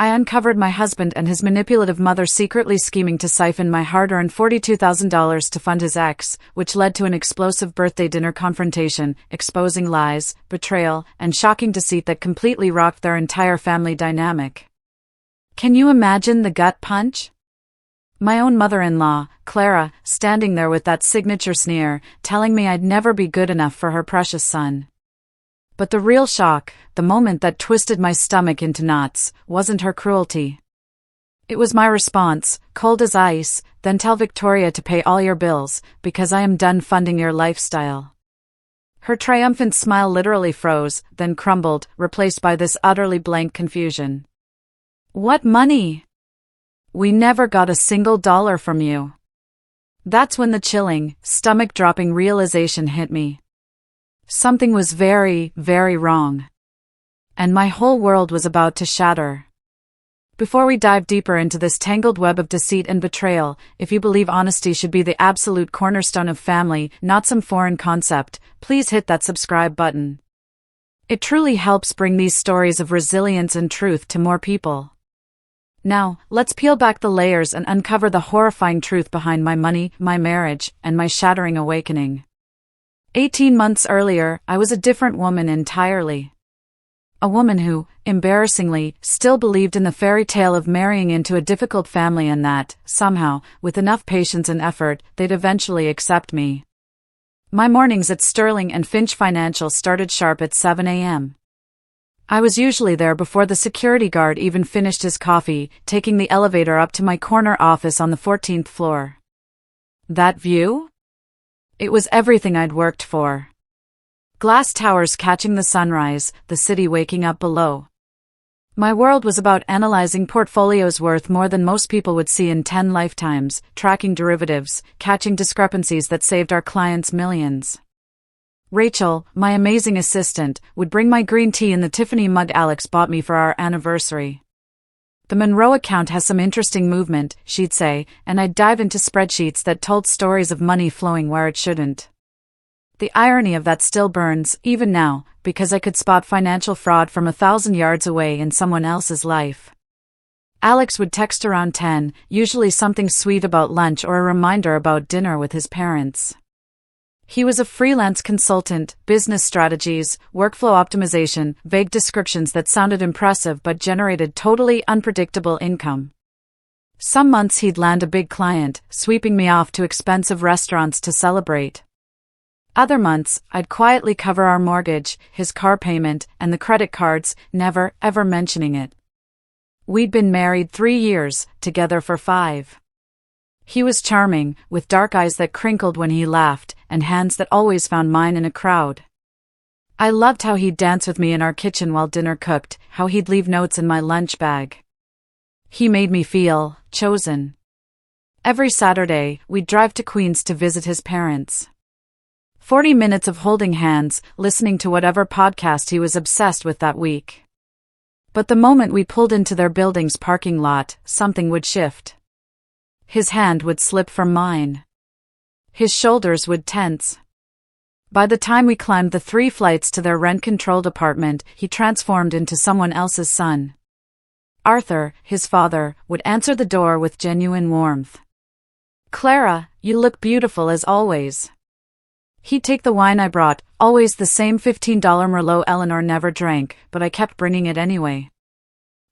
I uncovered my husband and his manipulative mother secretly scheming to siphon my hard-earned $42,000 to fund his ex, which led to an explosive birthday dinner confrontation, exposing lies, betrayal, and shocking deceit that completely rocked their entire family dynamic. Can you imagine the gut punch? My own mother-in-law, Clara, standing there with that signature sneer, telling me I'd never be good enough for her precious son. But the real shock, the moment that twisted my stomach into knots, wasn't her cruelty. It was my response, cold as ice, then tell Victoria to pay all your bills, because I am done funding your lifestyle. Her triumphant smile literally froze, then crumbled, replaced by this utterly blank confusion. What money? We never got a single dollar from you. That's when the chilling, stomach-dropping realization hit me. Something was very, very wrong. And my whole world was about to shatter. Before we dive deeper into this tangled web of deceit and betrayal, if you believe honesty should be the absolute cornerstone of family, not some foreign concept, please hit that subscribe button. It truly helps bring these stories of resilience and truth to more people. Now, let's peel back the layers and uncover the horrifying truth behind my money, my marriage, and my shattering awakening. 18 months earlier, I was a different woman entirely. A woman who, embarrassingly, still believed in the fairy tale of marrying into a difficult family and that, somehow, with enough patience and effort, they'd eventually accept me. My mornings at Sterling and Finch Financial started sharp at 7 a.m. I was usually there before the security guard even finished his coffee, taking the elevator up to my corner office on the 14th floor. That view? It was everything I'd worked for. Glass towers catching the sunrise, the city waking up below. My world was about analyzing portfolios worth more than most people would see in 10 lifetimes, tracking derivatives, catching discrepancies that saved our clients millions. Rachel, my amazing assistant, would bring my green tea in the Tiffany mug Alex bought me for our anniversary. The Monroe account has some interesting movement, she'd say, and I'd dive into spreadsheets that told stories of money flowing where it shouldn't. The irony of that still burns, even now, because I could spot financial fraud from 1,000 yards away in someone else's life. Alex would text around 10, usually something sweet about lunch or a reminder about dinner with his parents. He was a freelance consultant, business strategies, workflow optimization, vague descriptions that sounded impressive but generated totally unpredictable income. Some months he'd land a big client, sweeping me off to expensive restaurants to celebrate. Other months, I'd quietly cover our mortgage, his car payment, and the credit cards, never, ever mentioning it. We'd been married 3 years, together for 5. He was charming, with dark eyes that crinkled when he laughed, and hands that always found mine in a crowd. I loved how he'd dance with me in our kitchen while dinner cooked, how he'd leave notes in my lunch bag. He made me feel chosen. Every Saturday, we'd drive to Queens to visit his parents. 40 minutes of holding hands, listening to whatever podcast he was obsessed with that week. But the moment we pulled into their building's parking lot, something would shift. His hand would slip from mine. His shoulders would tense. By the time we climbed the 3 flights to their rent-controlled apartment, he transformed into someone else's son. Arthur, his father, would answer the door with genuine warmth. "Clara, you look beautiful as always." He'd take the wine I brought, always the same $15 Merlot Eleanor never drank, but I kept bringing it anyway.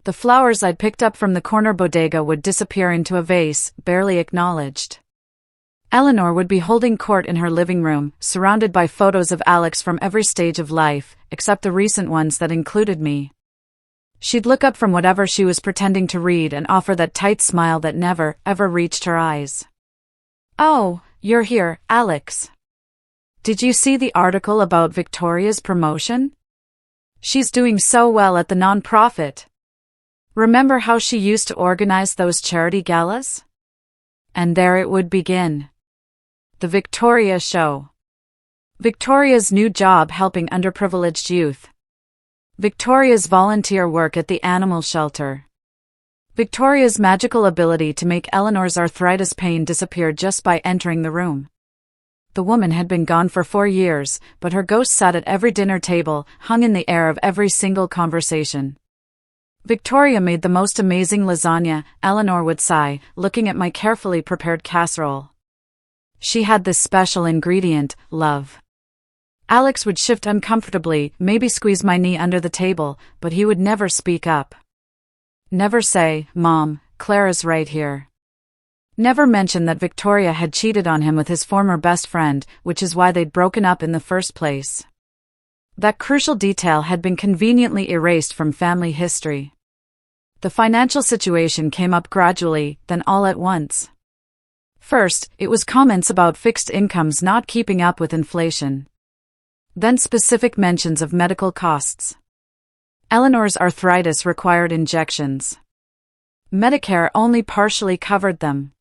The flowers I'd picked up from the corner bodega would disappear into a vase, barely acknowledged. Eleanor would be holding court in her living room, surrounded by photos of Alex from every stage of life, except the recent ones that included me. She'd look up from whatever she was pretending to read and offer that tight smile that never, ever reached her eyes. "Oh, you're here, Alex. Did you see the article about Victoria's promotion? She's doing so well at the nonprofit. Remember how she used to organize those charity galas?" And there it would begin. The Victoria Show. Victoria's new job helping underprivileged youth. Victoria's volunteer work at the animal shelter. Victoria's magical ability to make Eleanor's arthritis pain disappear just by entering the room. The woman had been gone for 4 years, but her ghost sat at every dinner table, hung in the air of every single conversation. Victoria made the most amazing lasagna, Eleanor would sigh, looking at my carefully prepared casserole. She had this special ingredient, love. Alex would shift uncomfortably, maybe squeeze my knee under the table, but he would never speak up. Never say, "Mom, Clara's right here." Never mention that Victoria had cheated on him with his former best friend, which is why they'd broken up in the first place. That crucial detail had been conveniently erased from family history. The financial situation came up gradually, then all at once. First, it was comments about fixed incomes not keeping up with inflation. Then specific mentions of medical costs. Eleanor's arthritis required injections. Medicare only partially covered them.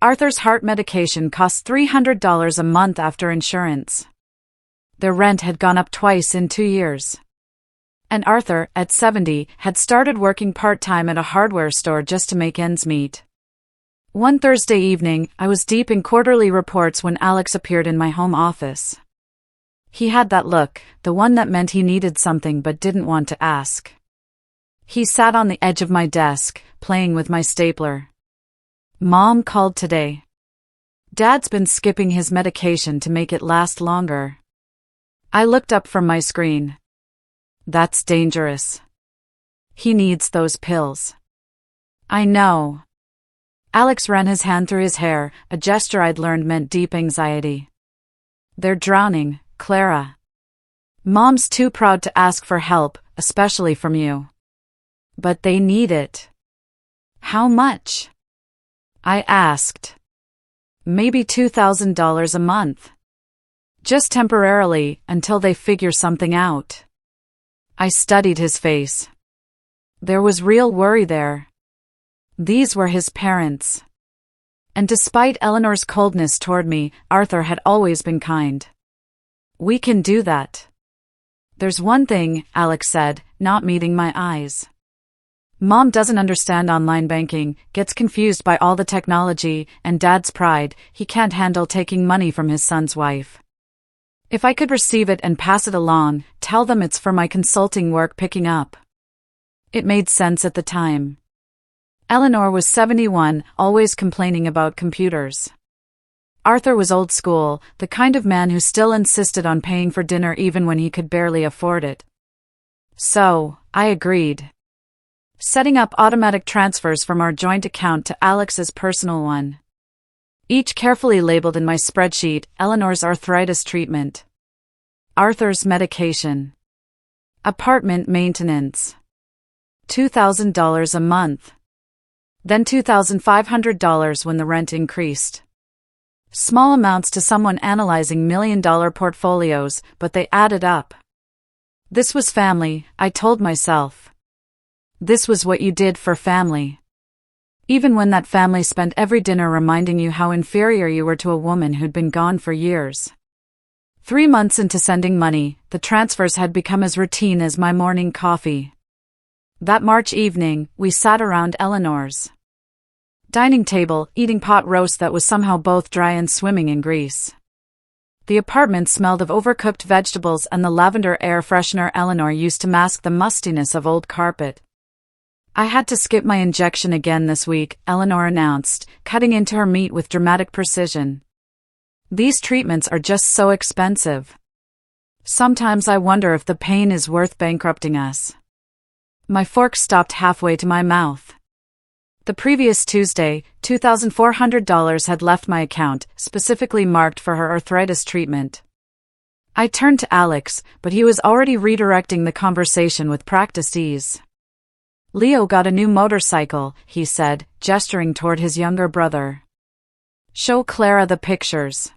Arthur's heart medication cost $300 a month after insurance. Their rent had gone up twice in 2 years. And Arthur, at 70, had started working part-time at a hardware store just to make ends meet. One Thursday evening, I was deep in quarterly reports when Alex appeared in my home office. He had that look, the one that meant he needed something but didn't want to ask. He sat on the edge of my desk, playing with my stapler. "Mom called today. Dad's been skipping his medication to make it last longer." I looked up from my screen. "That's dangerous. He needs those pills." "I know." Alex ran his hand through his hair, a gesture I'd learned meant deep anxiety. "They're drowning, Clara. Mom's too proud to ask for help, especially from you. But they need it." "How much?" I asked. "Maybe $2,000 a month. Just temporarily, until they figure something out." I studied his face. There was real worry there. These were his parents. And despite Eleanor's coldness toward me, Arthur had always been kind. "We can do that." "There's one thing," Alex said, not meeting my eyes. "Mom doesn't understand online banking, gets confused by all the technology, and Dad's pride, he can't handle taking money from his son's wife. If I could receive it and pass it along, tell them it's for my consulting work picking up." It made sense at the time. Eleanor was 71, always complaining about computers. Arthur was old school, the kind of man who still insisted on paying for dinner even when he could barely afford it. So, I agreed. Setting up automatic transfers from our joint account to Alex's personal one. Each carefully labeled in my spreadsheet, Eleanor's arthritis treatment. Arthur's medication. Apartment maintenance. $2,000 a month. Then $2,500 when the rent increased. Small amounts to someone analyzing million-dollar portfolios, but they added up. This was family, I told myself. This was what you did for family. Even when that family spent every dinner reminding you how inferior you were to a woman who'd been gone for years. 3 months into sending money, the transfers had become as routine as my morning coffee. That March evening, we sat around Eleanor's dining table, eating pot roast that was somehow both dry and swimming in grease. The apartment smelled of overcooked vegetables and the lavender air freshener Eleanor used to mask the mustiness of old carpet. "I had to skip my injection again this week," Eleanor announced, cutting into her meat with dramatic precision. "These treatments are just so expensive. Sometimes I wonder if the pain is worth bankrupting us." My fork stopped halfway to my mouth. The previous Tuesday, $2,400 had left my account, specifically marked for her arthritis treatment. I turned to Alex, but he was already redirecting the conversation with practiced ease. "Leo got a new motorcycle," he said, gesturing toward his younger brother. "Show Clara the pictures."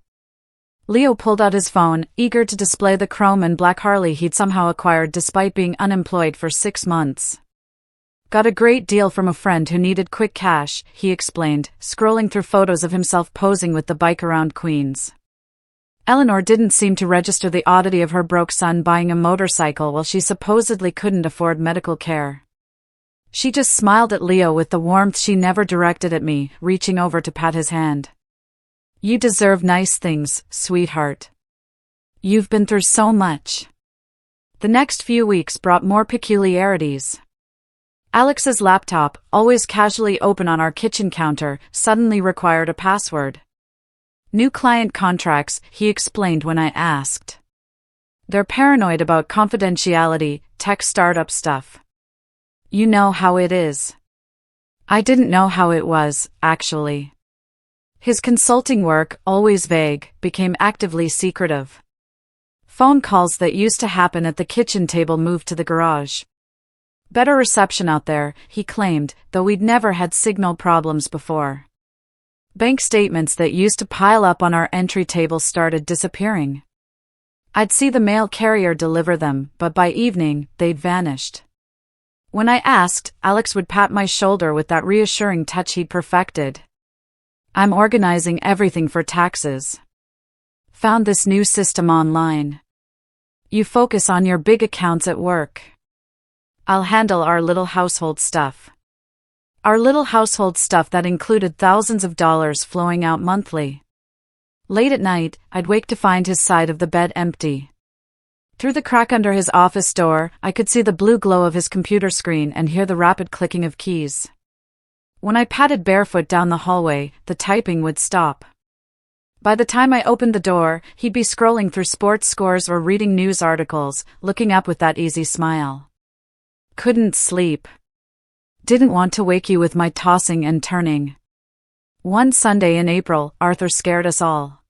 Leo pulled out his phone, eager to display the chrome and black Harley he'd somehow acquired despite being unemployed for 6 months. "Got a great deal from a friend who needed quick cash," he explained, scrolling through photos of himself posing with the bike around Queens. Eleanor didn't seem to register the oddity of her broke son buying a motorcycle while she supposedly couldn't afford medical care. She just smiled at Leo with the warmth she never directed at me, reaching over to pat his hand. "You deserve nice things, sweetheart. You've been through so much." The next few weeks brought more peculiarities. Alex's laptop, always casually open on our kitchen counter, suddenly required a password. New client contracts, he explained when I asked. They're paranoid about confidentiality, tech startup stuff. You know how it is. I didn't know how it was, actually. His consulting work, always vague, became actively secretive. Phone calls that used to happen at the kitchen table moved to the garage. Better reception out there, he claimed, though we'd never had signal problems before. Bank statements that used to pile up on our entry table started disappearing. I'd see the mail carrier deliver them, but by evening, they'd vanished. When I asked, Alex would pat my shoulder with that reassuring touch he'd perfected. I'm organizing everything for taxes. Found this new system online. You focus on your big accounts at work. I'll handle our little household stuff. Our little household stuff that included thousands of dollars flowing out monthly. Late at night, I'd wake to find his side of the bed empty. Through the crack under his office door, I could see the blue glow of his computer screen and hear the rapid clicking of keys. When I padded barefoot down the hallway, the typing would stop. By the time I opened the door, he'd be scrolling through sports scores or reading news articles, looking up with that easy smile. Couldn't sleep. Didn't want to wake you with my tossing and turning. One Sunday in April, Arthur scared us all.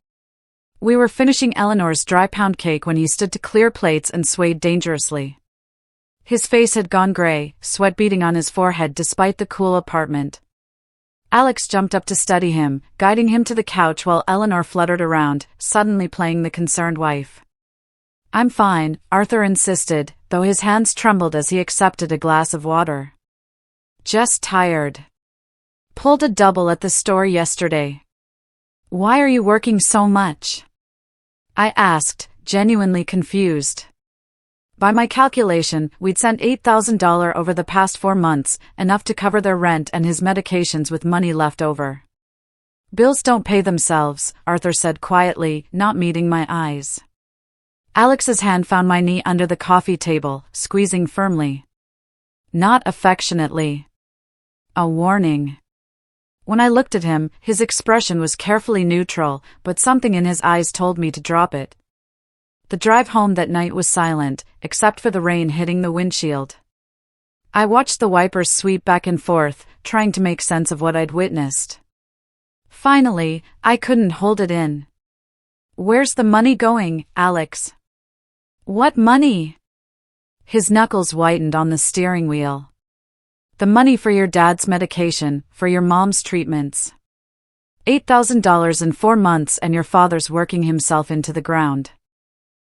We were finishing Eleanor's dry pound cake when he stood to clear plates and swayed dangerously. His face had gone gray, sweat beading on his forehead despite the cool apartment. Alex jumped up to steady him, guiding him to the couch while Eleanor fluttered around, suddenly playing the concerned wife. I'm fine, Arthur insisted, though his hands trembled as he accepted a glass of water. Just tired. Pulled a double at the store yesterday. Why are you working so much? I asked, genuinely confused. By my calculation, we'd sent $8,000 over the past 4 months, enough to cover their rent and his medications with money left over. Bills don't pay themselves, Arthur said quietly, not meeting my eyes. Alex's hand found my knee under the coffee table, squeezing firmly. Not affectionately. A warning. When I looked at him, his expression was carefully neutral, but something in his eyes told me to drop it. The drive home that night was silent, except for the rain hitting the windshield. I watched the wipers sweep back and forth, trying to make sense of what I'd witnessed. Finally, I couldn't hold it in. Where's the money going, Alex? What money? His knuckles whitened on the steering wheel. The money for your dad's medication, for your mom's treatments. $8,000 in 4 months and your father's working himself into the ground.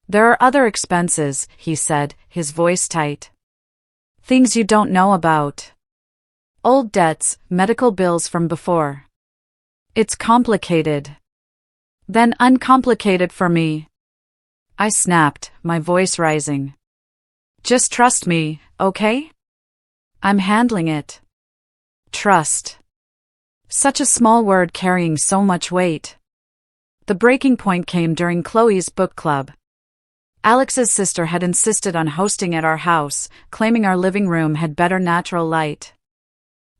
There are other expenses, he said, his voice tight. Things you don't know about. Old debts, medical bills from before. It's complicated. Then uncomplicated for me. I snapped, my voice rising. Just trust me, okay? I'm handling it. Trust. Such a small word carrying so much weight. The breaking point came during Chloe's book club. Alex's sister had insisted on hosting at our house, claiming our living room had better natural light.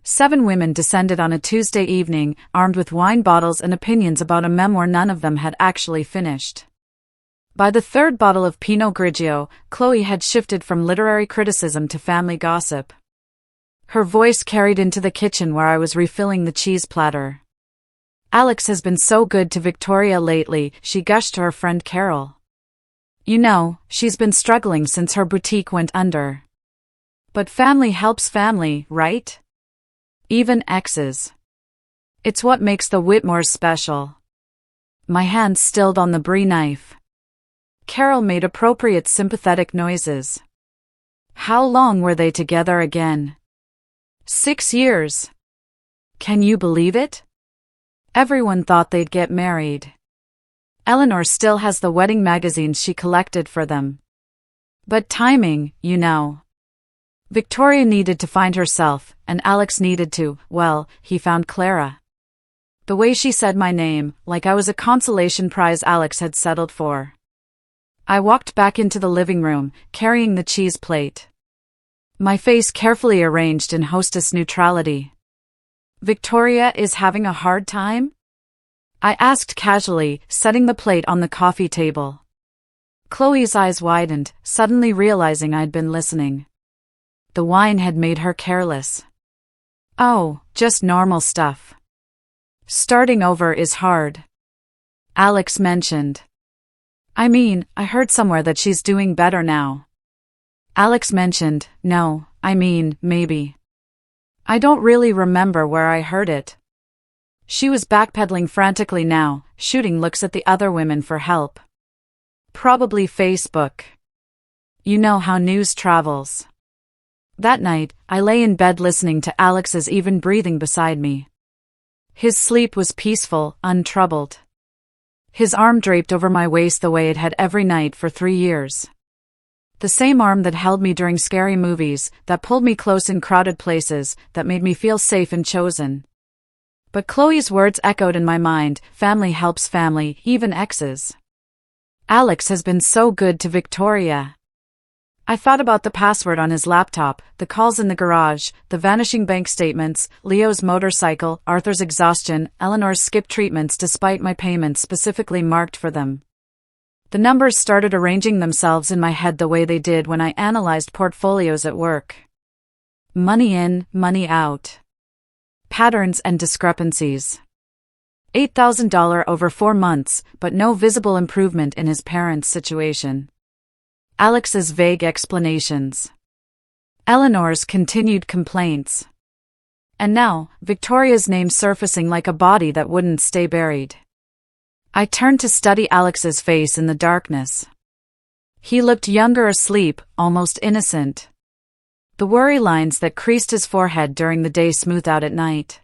7 women descended on a Tuesday evening, armed with wine bottles and opinions about a memoir none of them had actually finished. By the 3rd bottle of Pinot Grigio, Chloe had shifted from literary criticism to family gossip. Her voice carried into the kitchen where I was refilling the cheese platter. Alex has been so good to Victoria lately, she gushed to her friend Carol. You know, she's been struggling since her boutique went under. But family helps family, right? Even exes. It's what makes the Whitmores special. My hand stilled on the brie knife. Carol made appropriate sympathetic noises. How long were they together again? 6 years. Can you believe it? Everyone thought they'd get married. Eleanor still has the wedding magazines she collected for them. But timing, you know. Victoria needed to find herself, and Alex needed to, well, he found Clara. The way she said my name, like I was a consolation prize Alex had settled for. I walked back into the living room, carrying the cheese plate. My face carefully arranged in hostess neutrality. Victoria is having a hard time? I asked casually, setting the plate on the coffee table. Chloe's eyes widened, suddenly realizing I'd been listening. The wine had made her careless. Oh, just normal stuff. Starting over is hard. Alex mentioned. I mean, I heard somewhere that she's doing better now. Alex mentioned, no, I mean, maybe. I don't really remember where I heard it. She was backpedaling frantically now, shooting looks at the other women for help. Probably Facebook. You know how news travels. That night, I lay in bed listening to Alex's even breathing beside me. His sleep was peaceful, untroubled. His arm draped over my waist the way it had every night for 3 years. The same arm that held me during scary movies, that pulled me close in crowded places, that made me feel safe and chosen. But Chloe's words echoed in my mind, family helps family, even exes. Alex has been so good to Victoria. I thought about the password on his laptop, the calls in the garage, the vanishing bank statements, Leo's motorcycle, Arthur's exhaustion, Eleanor's skip treatments despite my payments specifically marked for them. The numbers started arranging themselves in my head the way they did when I analyzed portfolios at work. Money in, money out. Patterns and discrepancies. $8,000 over 4 months, but no visible improvement in his parents' situation. Alex's vague explanations. Eleanor's continued complaints. And now, Victoria's name surfacing like a body that wouldn't stay buried. I turned to study Alex's face in the darkness. He looked younger asleep, almost innocent. The worry lines that creased his forehead during the day smoothed out at night.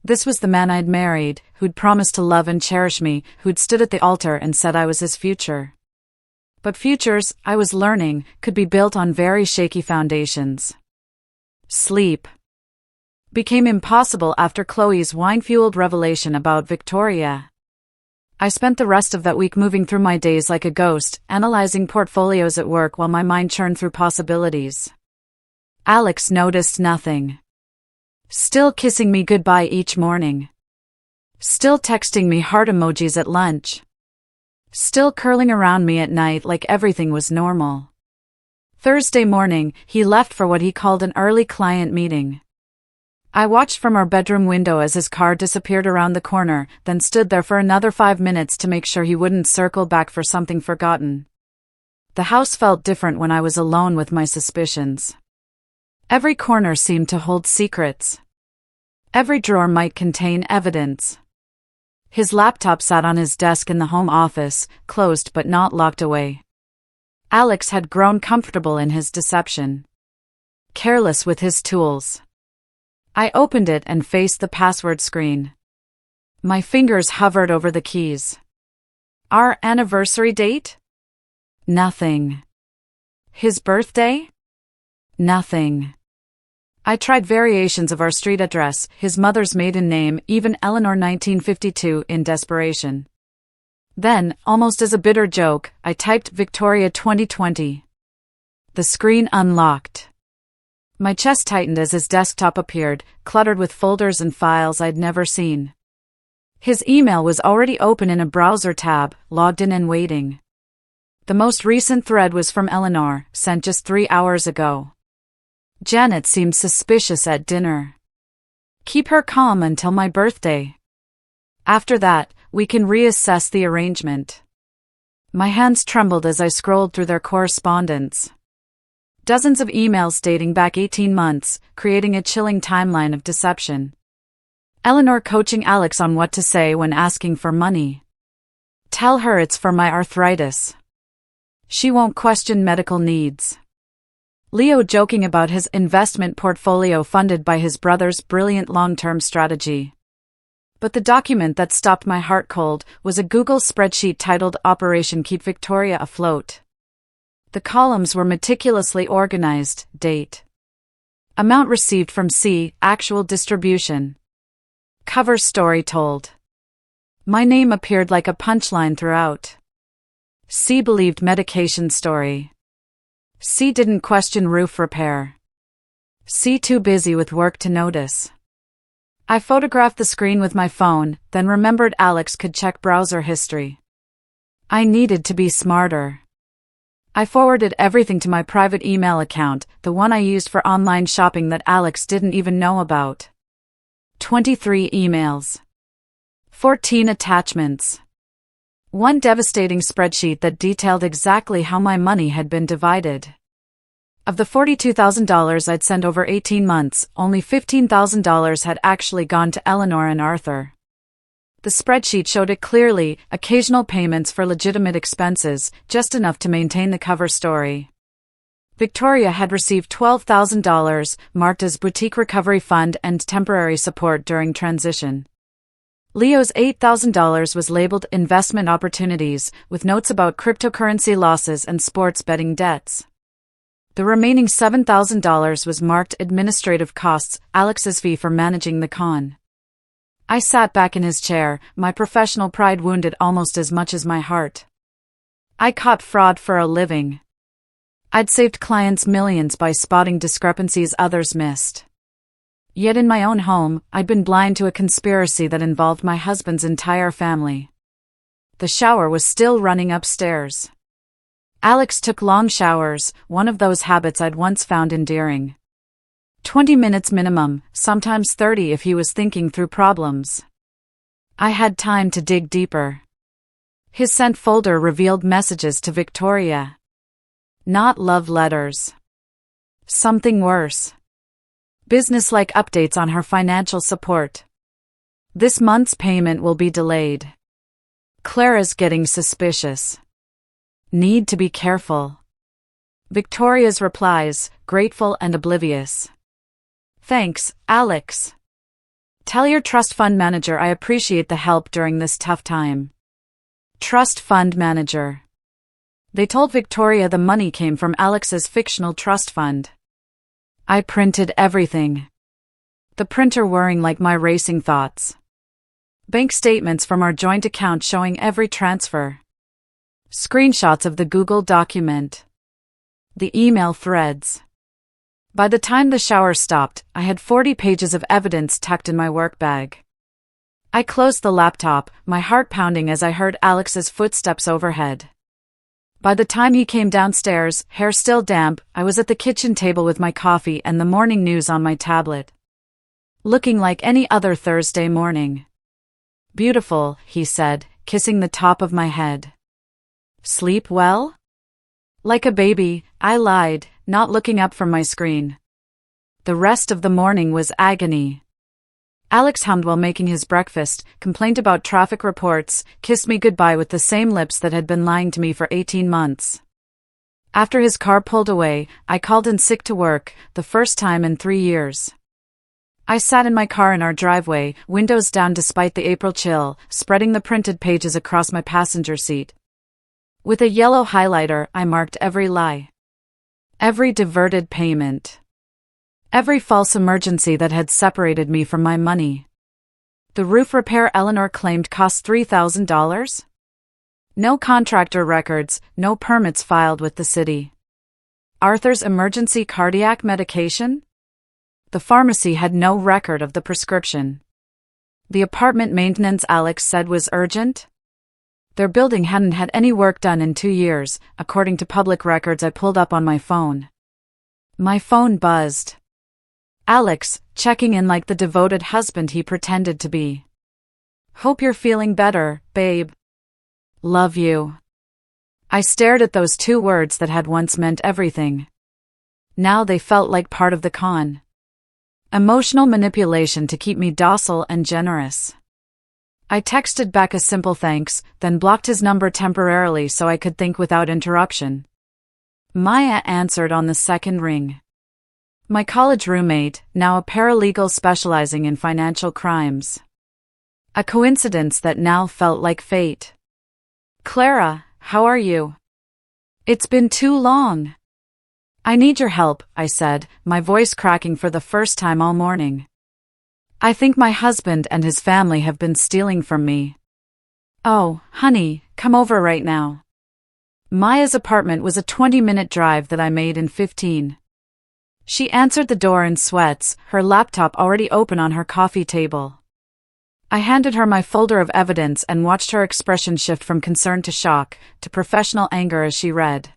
This was the man I'd married, who'd promised to love and cherish me, who'd stood at the altar and said I was his future. But futures, I was learning, could be built on very shaky foundations. Sleep became impossible after Chloe's wine-fueled revelation about Victoria. I spent the rest of that week moving through my days like a ghost, analyzing portfolios at work while my mind churned through possibilities. Alex noticed nothing. Still kissing me goodbye each morning. Still texting me heart emojis at lunch. Still curling around me at night like everything was normal. Thursday morning, he left for what he called an early client meeting. I watched from our bedroom window as his car disappeared around the corner, then stood there for another 5 minutes to make sure he wouldn't circle back for something forgotten. The house felt different when I was alone with my suspicions. Every corner seemed to hold secrets. Every drawer might contain evidence. His laptop sat on his desk in the home office, closed but not locked away. Alex had grown comfortable in his deception. Careless with his tools. I opened it and faced the password screen. My fingers hovered over the keys. Our anniversary date? Nothing. His birthday? Nothing. I tried variations of our street address, his mother's maiden name, even Eleanor 1952 in desperation. Then, almost as a bitter joke, I typed Victoria 2020. The screen unlocked. My chest tightened as his desktop appeared, cluttered with folders and files I'd never seen. His email was already open in a browser tab, logged in and waiting. The most recent thread was from Eleanor, sent just 3 hours ago. Janet seemed suspicious at dinner. Keep her calm until my birthday. After that, we can reassess the arrangement. My hands trembled as I scrolled through their correspondence. Dozens of emails dating back 18 months, creating a chilling timeline of deception. Eleanor coaching Alex on what to say when asking for money. Tell her it's for my arthritis. She won't question medical needs. Leo joking about his investment portfolio funded by his brother's brilliant long-term strategy. But the document that stopped my heart cold was a Google spreadsheet titled Operation Keep Victoria Afloat. The columns were meticulously organized, date. Amount received from C, actual distribution. Cover story told. My name appeared like a punchline throughout. C believed medication story. C didn't question roof repair. C. Too busy with work to notice. I photographed the screen with my phone, then remembered Alex could check browser history. I needed to be smarter. I forwarded everything to my private email account, the one I used for online shopping that Alex didn't even know about. 23 emails. 14 attachments. One devastating spreadsheet that detailed exactly how my money had been divided. Of the $42,000 I'd sent over 18 months, only $15,000 had actually gone to Eleanor and Arthur. The spreadsheet showed it clearly, occasional payments for legitimate expenses, just enough to maintain the cover story. Victoria had received $12,000, marked as boutique recovery fund and temporary support during transition. Leo's $8,000 was labeled investment opportunities, with notes about cryptocurrency losses and sports betting debts. The remaining $7,000 was marked administrative costs, Alex's fee for managing the con. I sat back in his chair, my professional pride wounded almost as much as my heart. I caught fraud for a living. I'd saved clients millions by spotting discrepancies others missed. Yet in my own home, I'd been blind to a conspiracy that involved my husband's entire family. The shower was still running upstairs. Alex took long showers, one of those habits I'd once found endearing. 20 minutes minimum, sometimes 30 if he was thinking through problems. I had time to dig deeper. His sent folder revealed messages to Victoria. Not love letters. Something worse. Business-like updates on her financial support. This month's payment will be delayed. Clara's getting suspicious. Need to be careful. Victoria's replies, grateful and oblivious. Thanks, Alex. Tell your trust fund manager I appreciate the help during this tough time. Trust fund manager. They told Victoria the money came from Alex's fictional trust fund. I printed everything. The printer whirring like my racing thoughts. Bank statements from our joint account showing every transfer. Screenshots of the Google document. The email threads. By the time the shower stopped, I had 40 pages of evidence tucked in my work bag. I closed the laptop, my heart pounding as I heard Alex's footsteps overhead. By the time he came downstairs, hair still damp, I was at the kitchen table with my coffee and the morning news on my tablet. Looking like any other Thursday morning. Beautiful, he said, kissing the top of my head. Sleep well? Like a baby, I lied, not looking up from my screen. The rest of the morning was agony. Alex hummed while making his breakfast, complained about traffic reports, kissed me goodbye with the same lips that had been lying to me for 18 months. After his car pulled away, I called in sick to work, the first time in 3 years. I sat in my car in our driveway, windows down despite the April chill, spreading the printed pages across my passenger seat. With a yellow highlighter, I marked every lie. Every diverted payment. Every false emergency that had separated me from my money. The roof repair Eleanor claimed cost $3,000? No contractor records, no permits filed with the city. Arthur's emergency cardiac medication? The pharmacy had no record of the prescription. The apartment maintenance Alex said was urgent? Their building hadn't had any work done in 2 years, according to public records I pulled up on my phone. My phone buzzed. Alex, checking in like the devoted husband he pretended to be. Hope you're feeling better, babe. Love you. I stared at those 2 words that had once meant everything. Now they felt like part of the con. Emotional manipulation to keep me docile and generous. I texted back a simple thanks, then blocked his number temporarily so I could think without interruption. Maya answered on the second ring. My college roommate, now a paralegal specializing in financial crimes. A coincidence that now felt like fate. Clara, how are you? It's been too long. I need your help, I said, my voice cracking for the first time all morning. I think my husband and his family have been stealing from me. Oh, honey, come over right now. Maya's apartment was a 20-minute drive that I made in 15. She answered the door in sweats, her laptop already open on her coffee table. I handed her my folder of evidence and watched her expression shift from concern to shock, to professional anger as she read.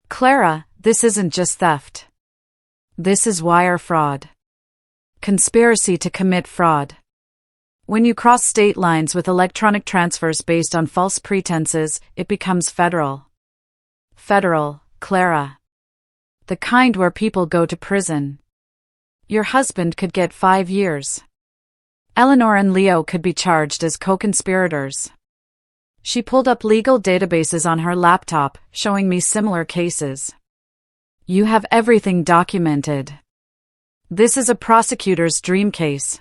Clara, this isn't just theft. This is wire fraud. Conspiracy to commit fraud. When you cross state lines with electronic transfers based on false pretenses, it becomes federal. Federal, Clara. The kind where people go to prison. Your husband could get 5 years. Eleanor and Leo could be charged as co-conspirators. She pulled up legal databases on her laptop, showing me similar cases. You have everything documented. This is a prosecutor's dream case.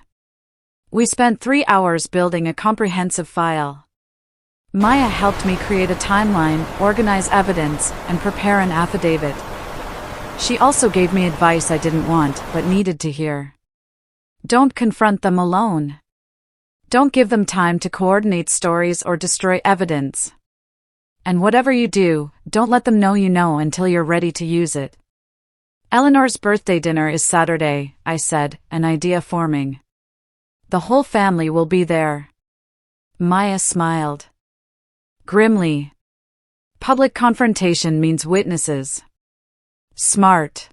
We spent 3 hours building a comprehensive file. Maya helped me create a timeline, organize evidence, and prepare an affidavit. She also gave me advice I didn't want but needed to hear. Don't confront them alone. Don't give them time to coordinate stories or destroy evidence. And whatever you do, don't let them know you know until you're ready to use it. Eleanor's birthday dinner is Saturday, I said, an idea forming. The whole family will be there. Maya smiled. Grimly. Public confrontation means witnesses. Smart.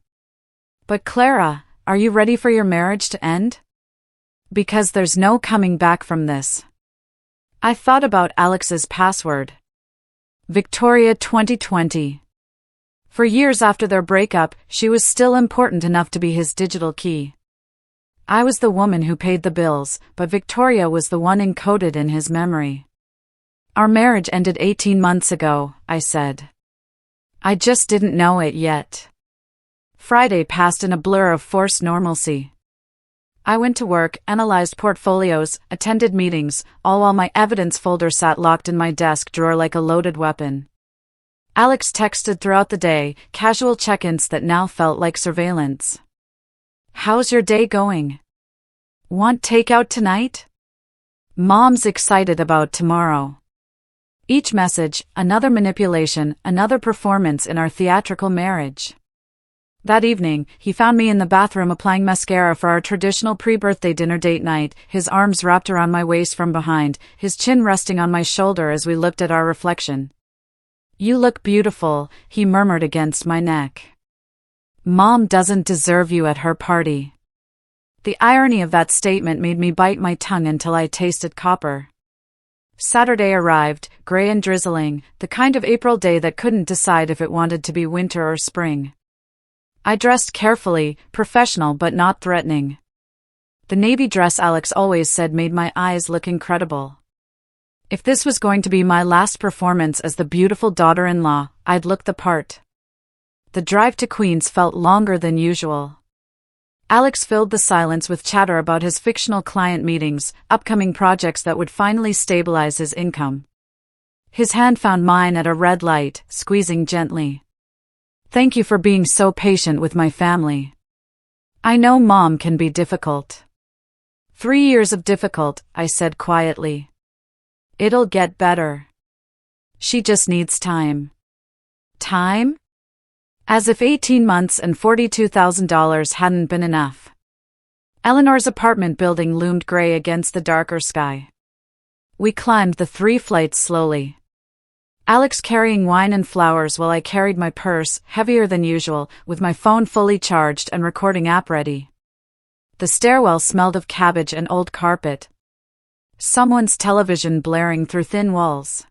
But Clara, are you ready for your marriage to end? Because there's no coming back from this. I thought about Alex's password. Victoria 2020. For years after their breakup, she was still important enough to be his digital key. I was the woman who paid the bills, but Victoria was the one encoded in his memory. Our marriage ended 18 months ago, I said. I just didn't know it yet. Friday passed in a blur of forced normalcy. I went to work, analyzed portfolios, attended meetings, all while my evidence folder sat locked in my desk drawer like a loaded weapon. Alex texted throughout the day, casual check-ins that now felt like surveillance. How's your day going? Want takeout tonight? Mom's excited about tomorrow. Each message, another manipulation, another performance in our theatrical marriage. That evening, he found me in the bathroom applying mascara for our traditional pre-birthday dinner date night, his arms wrapped around my waist from behind, his chin resting on my shoulder as we looked at our reflection. You look beautiful, he murmured against my neck. Mom doesn't deserve you at her party. The irony of that statement made me bite my tongue until I tasted copper. Saturday arrived, gray and drizzling, the kind of April day that couldn't decide if it wanted to be winter or spring. I dressed carefully, professional but not threatening. The navy dress Alex always said made my eyes look incredible. If this was going to be my last performance as the beautiful daughter-in-law, I'd look the part. The drive to Queens felt longer than usual. Alex filled the silence with chatter about his fictional client meetings, upcoming projects that would finally stabilize his income. His hand found mine at a red light, squeezing gently. Thank you for being so patient with my family. I know Mom can be difficult. 3 years of difficult, I said quietly. It'll get better. She just needs time. Time? As if 18 months and $42,000 hadn't been enough. Eleanor's apartment building loomed gray against the darker sky. We climbed the 3 flights slowly. Alex carrying wine and flowers while I carried my purse, heavier than usual, with my phone fully charged and recording app ready. The stairwell smelled of cabbage and old carpet. Someone's television blaring through thin walls.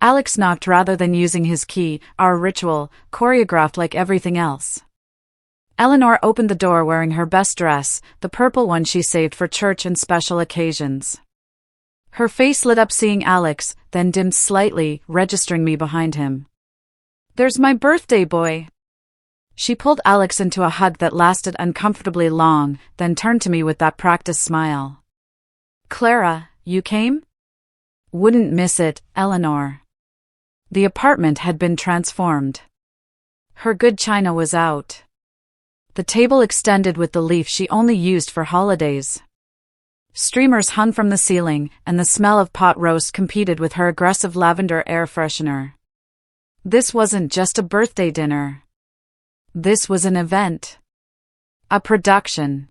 Alex knocked rather than using his key, our ritual, choreographed like everything else. Eleanor opened the door wearing her best dress, the purple one she saved for church and special occasions. Her face lit up seeing Alex, then dimmed slightly, registering me behind him. There's my birthday boy. She pulled Alex into a hug that lasted uncomfortably long, then turned to me with that practiced smile. Clara, you came? Wouldn't miss it, Eleanor. The apartment had been transformed. Her good china was out. The table extended with the leaf she only used for holidays. Streamers hung from the ceiling, and the smell of pot roast competed with her aggressive lavender air freshener. This wasn't just a birthday dinner. This was an event. A production.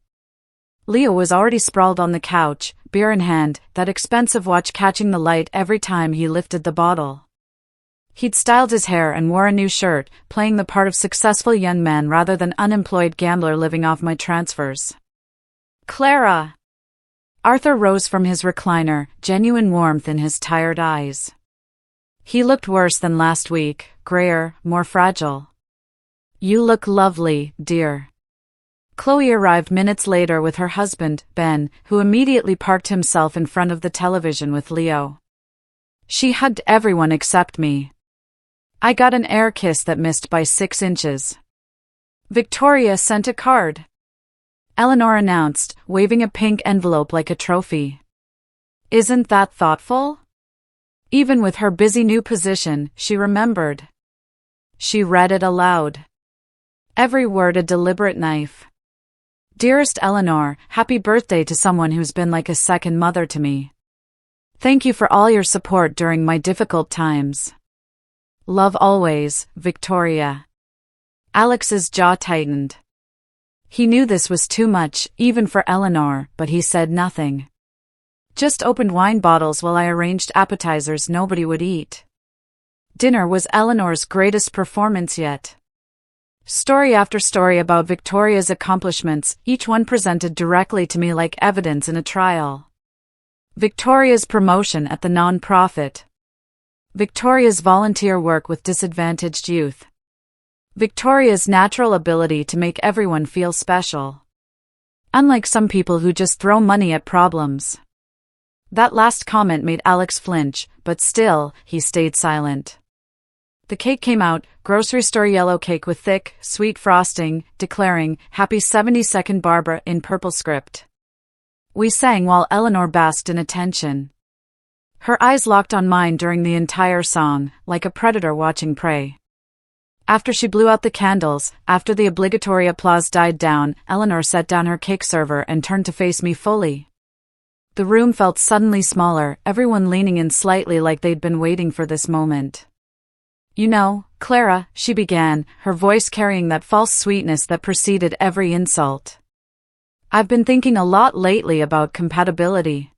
Leo was already sprawled on the couch, beer in hand, that expensive watch catching the light every time he lifted the bottle. He'd styled his hair and wore a new shirt, playing the part of successful young man rather than unemployed gambler living off my transfers. Clara! Arthur rose from his recliner, genuine warmth in his tired eyes. He looked worse than last week, grayer, more fragile. You look lovely, dear. Chloe arrived minutes later with her husband, Ben, who immediately parked himself in front of the television with Leo. She hugged everyone except me. I got an air kiss that missed by 6 inches. Victoria sent a card. Eleanor announced, waving a pink envelope like a trophy. Isn't that thoughtful? Even with her busy new position, she remembered. She read it aloud. Every word a deliberate knife. Dearest Eleanor, happy birthday to someone who's been like a second mother to me. Thank you for all your support during my difficult times. Love always, Victoria. Alex's jaw tightened. He knew this was too much, even for Eleanor, but he said nothing. Just opened wine bottles while I arranged appetizers nobody would eat. Dinner was Eleanor's greatest performance yet. Story after story about Victoria's accomplishments, each one presented directly to me like evidence in a trial. Victoria's promotion at the non-profit. Victoria's volunteer work with disadvantaged youth. Victoria's natural ability to make everyone feel special. Unlike some people who just throw money at problems. That last comment made Alex flinch, but still, he stayed silent. The cake came out, grocery store yellow cake with thick, sweet frosting, declaring, Happy 72nd Barbara in purple script. We sang while Eleanor basked in attention. Her eyes locked on mine during the entire song, like a predator watching prey. After she blew out the candles, after the obligatory applause died down, Eleanor set down her cake server and turned to face me fully. The room felt suddenly smaller, everyone leaning in slightly like they'd been waiting for this moment. You know, Clara, she began, her voice carrying that false sweetness that preceded every insult. I've been thinking a lot lately about compatibility.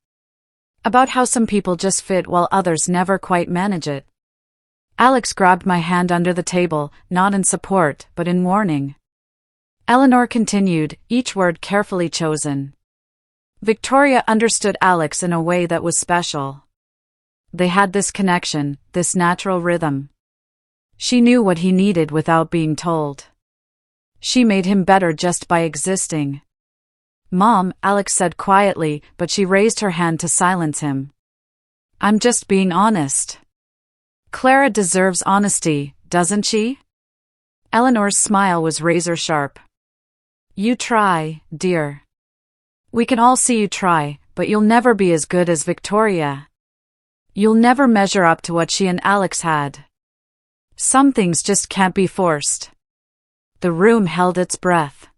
About how some people just fit while others never quite manage it. Alex grabbed my hand under the table, not in support, but in warning. Eleanor continued, each word carefully chosen. Victoria understood Alex in a way that was special. They had this connection, this natural rhythm. She knew what he needed without being told. She made him better just by existing. Mom, Alex said quietly, but she raised her hand to silence him. I'm just being honest. Clara deserves honesty, doesn't she? Eleanor's smile was razor sharp. You try, dear. We can all see you try, but you'll never be as good as Victoria. You'll never measure up to what she and Alex had. Some things just can't be forced. The room held its breath.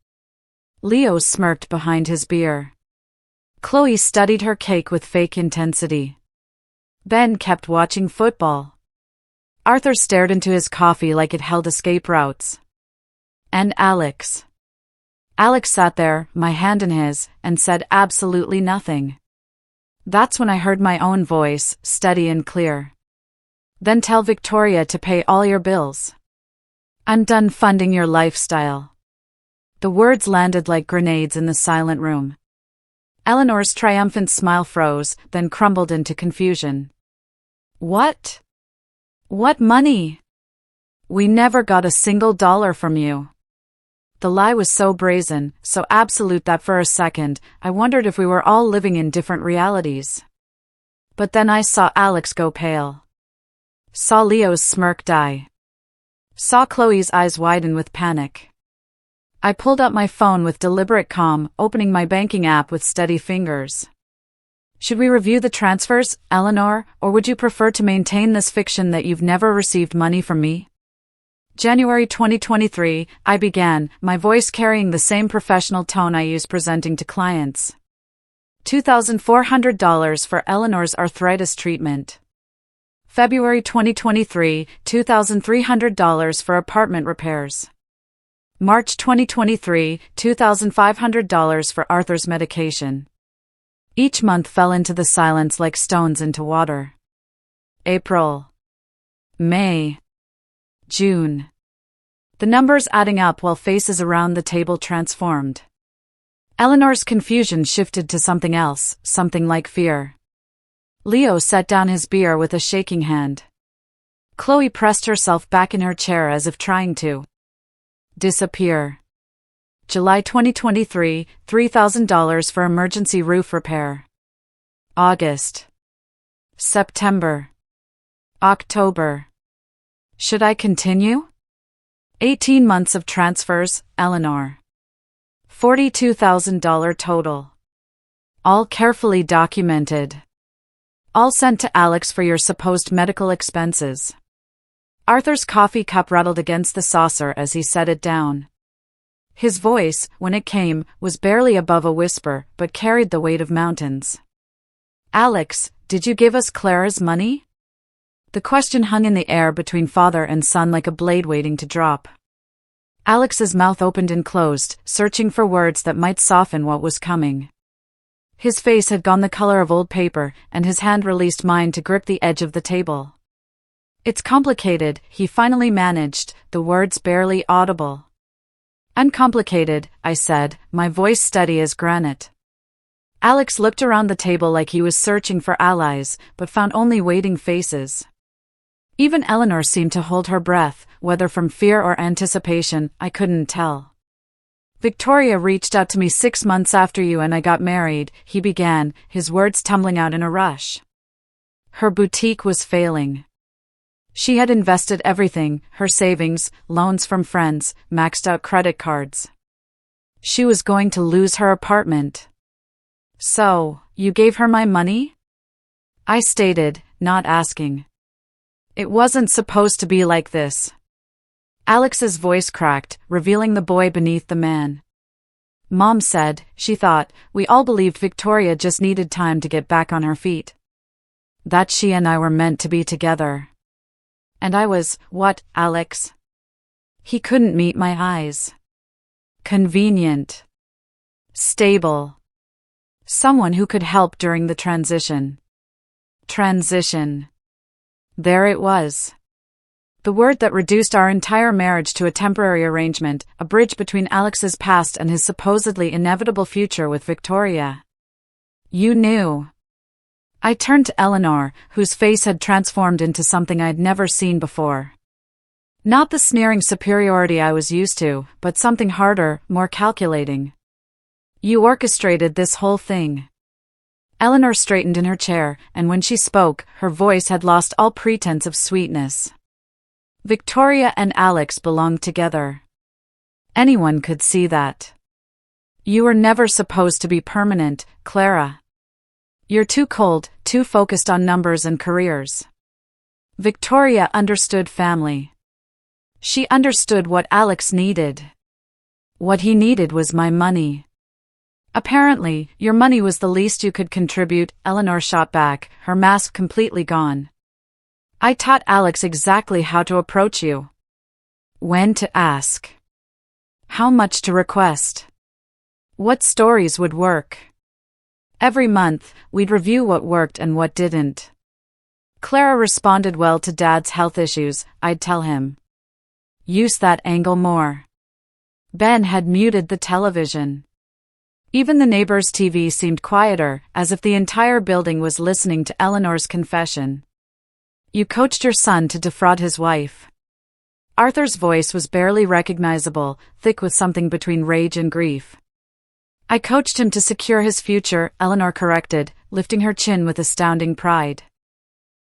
Leo smirked behind his beer. Chloe studied her cake with fake intensity. Ben kept watching football. Arthur stared into his coffee like it held escape routes. And Alex. Alex sat there, my hand in his, and said absolutely nothing. That's when I heard my own voice, steady and clear. Then tell Victoria to pay all your bills. I'm done funding your lifestyle. The words landed like grenades in the silent room. Eleanor's triumphant smile froze, then crumbled into confusion. What? What money? We never got a single dollar from you. The lie was so brazen, so absolute that for a second, I wondered if we were all living in different realities. But then I saw Alex go pale. Saw Leo's smirk die. Saw Chloe's eyes widen with panic. I pulled up my phone with deliberate calm, opening my banking app with steady fingers. Should we review the transfers, Eleanor, or would you prefer to maintain this fiction that you've never received money from me? January 2023, I began, my voice carrying the same professional tone I use presenting to clients. $2,400 for Eleanor's arthritis treatment. February 2023, $2,300 for apartment repairs. March 2023, $2,500 for Arthur's medication. Each month fell into the silence like stones into water. April. May. June. The numbers adding up while faces around the table transformed. Eleanor's confusion shifted to something else, something like fear. Leo set down his beer with a shaking hand. Chloe pressed herself back in her chair as if trying to disappear. July 2023, $3,000 for emergency roof repair. August. September. October. Should I continue? 18 months of transfers, Eleanor. $42,000 total. All carefully documented. All sent to Alex for your supposed medical expenses. Arthur's coffee cup rattled against the saucer as he set it down. His voice, when it came, was barely above a whisper, but carried the weight of mountains. Alex, did you give us Clara's money? The question hung in the air between father and son like a blade waiting to drop. Alex's mouth opened and closed, searching for words that might soften what was coming. His face had gone the color of old paper, and his hand released mine to grip the edge of the table. It's complicated, he finally managed, the words barely audible. Uncomplicated, I said, my voice steady as granite. Alex looked around the table like he was searching for allies, but found only waiting faces. Even Eleanor seemed to hold her breath, whether from fear or anticipation, I couldn't tell. Victoria reached out to me 6 months after you and I got married, he began, his words tumbling out in a rush. Her boutique was failing. She had invested everything, her savings, loans from friends, maxed out credit cards. She was going to lose her apartment. So, you gave her my money? I stated, not asking. It wasn't supposed to be like this. Alex's voice cracked, revealing the boy beneath the man. Mom said, she thought, we all believed Victoria just needed time to get back on her feet. That she and I were meant to be together. And I was, what, Alex? He couldn't meet my eyes. Convenient. Stable. Someone who could help during the transition. Transition. There it was. The word that reduced our entire marriage to a temporary arrangement, a bridge between Alex's past and his supposedly inevitable future with Victoria. You knew. I turned to Eleanor, whose face had transformed into something I'd never seen before. Not the sneering superiority I was used to, but something harder, more calculating. You orchestrated this whole thing. Eleanor straightened in her chair, and when she spoke, her voice had lost all pretense of sweetness. Victoria and Alex belonged together. Anyone could see that. You were never supposed to be permanent, Clara. You're too cold, too focused on numbers and careers. Victoria understood family. She understood what Alex needed. What he needed was my money. Apparently, your money was the least you could contribute, Eleanor shot back, her mask completely gone. I taught Alex exactly how to approach you. When to ask. How much to request. What stories would work. Every month, we'd review what worked and what didn't. Clara responded well to Dad's health issues, I'd tell him. Use that angle more. Ben had muted the television. Even the neighbor's TV seemed quieter, as if the entire building was listening to Eleanor's confession. You coached your son to defraud his wife. Arthur's voice was barely recognizable, thick with something between rage and grief. I coached him to secure his future, Eleanor corrected, lifting her chin with astounding pride.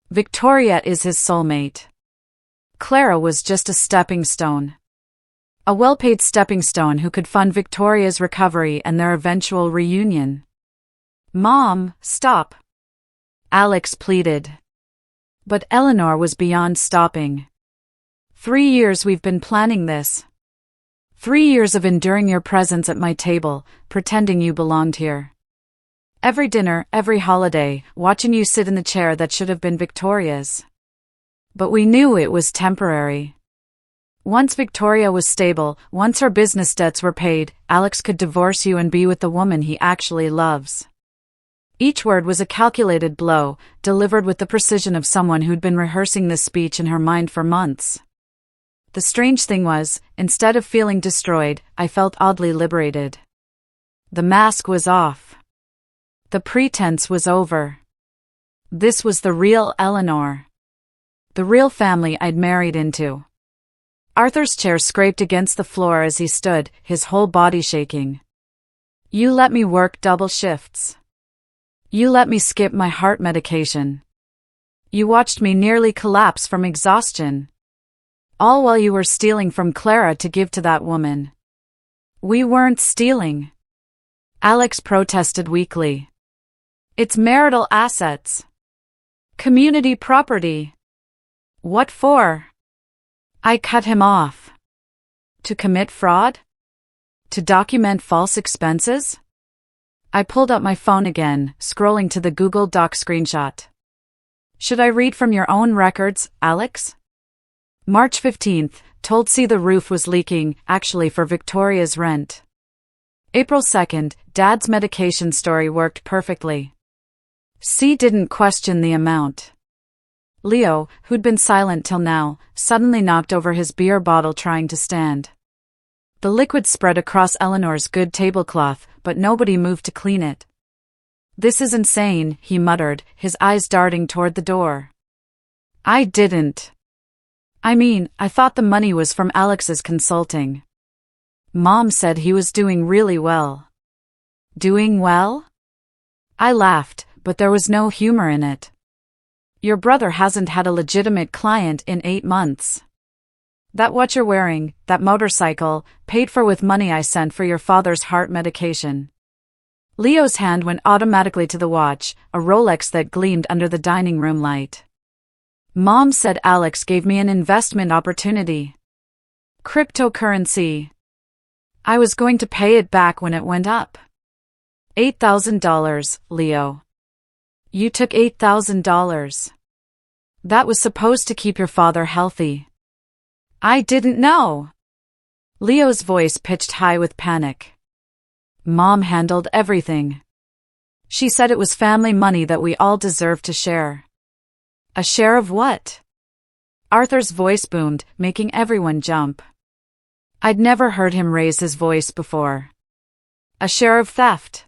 Victoria is his soulmate. Clara was just a stepping stone. A well-paid stepping stone who could fund Victoria's recovery and their eventual reunion. Mom, stop. Alex pleaded. But Eleanor was beyond stopping. 3 years we've been planning this. 3 years of enduring your presence at my table, pretending you belonged here. Every dinner, every holiday, watching you sit in the chair that should have been Victoria's. But we knew it was temporary. Once Victoria was stable, once her business debts were paid, Alex could divorce you and be with the woman he actually loves. Each word was a calculated blow, delivered with the precision of someone who'd been rehearsing this speech in her mind for months. The strange thing was, instead of feeling destroyed, I felt oddly liberated. The mask was off. The pretense was over. This was the real Eleanor. The real family I'd married into. Arthur's chair scraped against the floor as he stood, his whole body shaking. You let me work double shifts. You let me skip my heart medication. You watched me nearly collapse from exhaustion. All while you were stealing from Clara to give to that woman. We weren't stealing. Alex protested weakly. It's marital assets. Community property. What for? I cut him off. To commit fraud? To document false expenses? I pulled up my phone again, scrolling to the Google Doc screenshot. Should I read from your own records, Alex? March 15th, told C the roof was leaking, actually for Victoria's rent. April 2nd, Dad's medication story worked perfectly. C didn't question the amount. Leo, who'd been silent till now, suddenly knocked over his beer bottle trying to stand. The liquid spread across Eleanor's good tablecloth, but nobody moved to clean it. This is insane, he muttered, his eyes darting toward the door. I didn't. I thought the money was from Alex's consulting. Mom said he was doing really well. Doing well? I laughed, but there was no humor in it. Your brother hasn't had a legitimate client in 8 months. That watch you're wearing, that motorcycle, paid for with money I sent for your father's heart medication. Leo's hand went automatically to the watch, a Rolex that gleamed under the dining room light. Mom said Alex gave me an investment opportunity. Cryptocurrency. I was going to pay it back when it went up. $8,000, Leo. You took $8,000. That was supposed to keep your father healthy. I didn't know. Leo's voice pitched high with panic. Mom handled everything. She said it was family money that we all deserved to share. A share of what? Arthur's voice boomed, making everyone jump. I'd never heard him raise his voice before. A share of theft.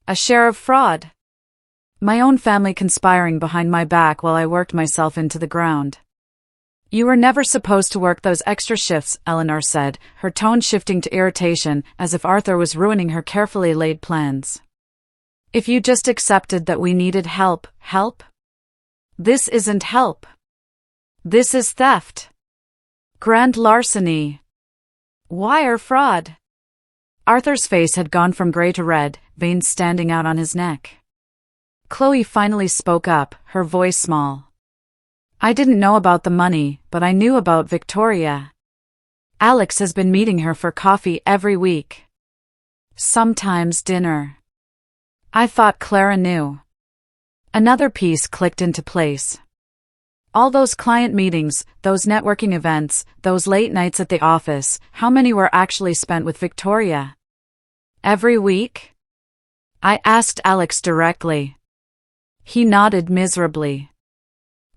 A share of fraud. My own family conspiring behind my back while I worked myself into the ground. You were never supposed to work those extra shifts, Eleanor said, her tone shifting to irritation, as if Arthur was ruining her carefully laid plans. If you just accepted that we needed help. This isn't help. This is theft. Grand larceny. Wire fraud. Arthur's face had gone from gray to red, veins standing out on his neck. Chloe finally spoke up, her voice small. I didn't know about the money, but I knew about Victoria. Alex has been meeting her for coffee every week. Sometimes dinner. I thought Clara knew. Another piece clicked into place. All those client meetings, those networking events, those late nights at the office, how many were actually spent with Victoria? Every week? I asked Alex directly. He nodded miserably.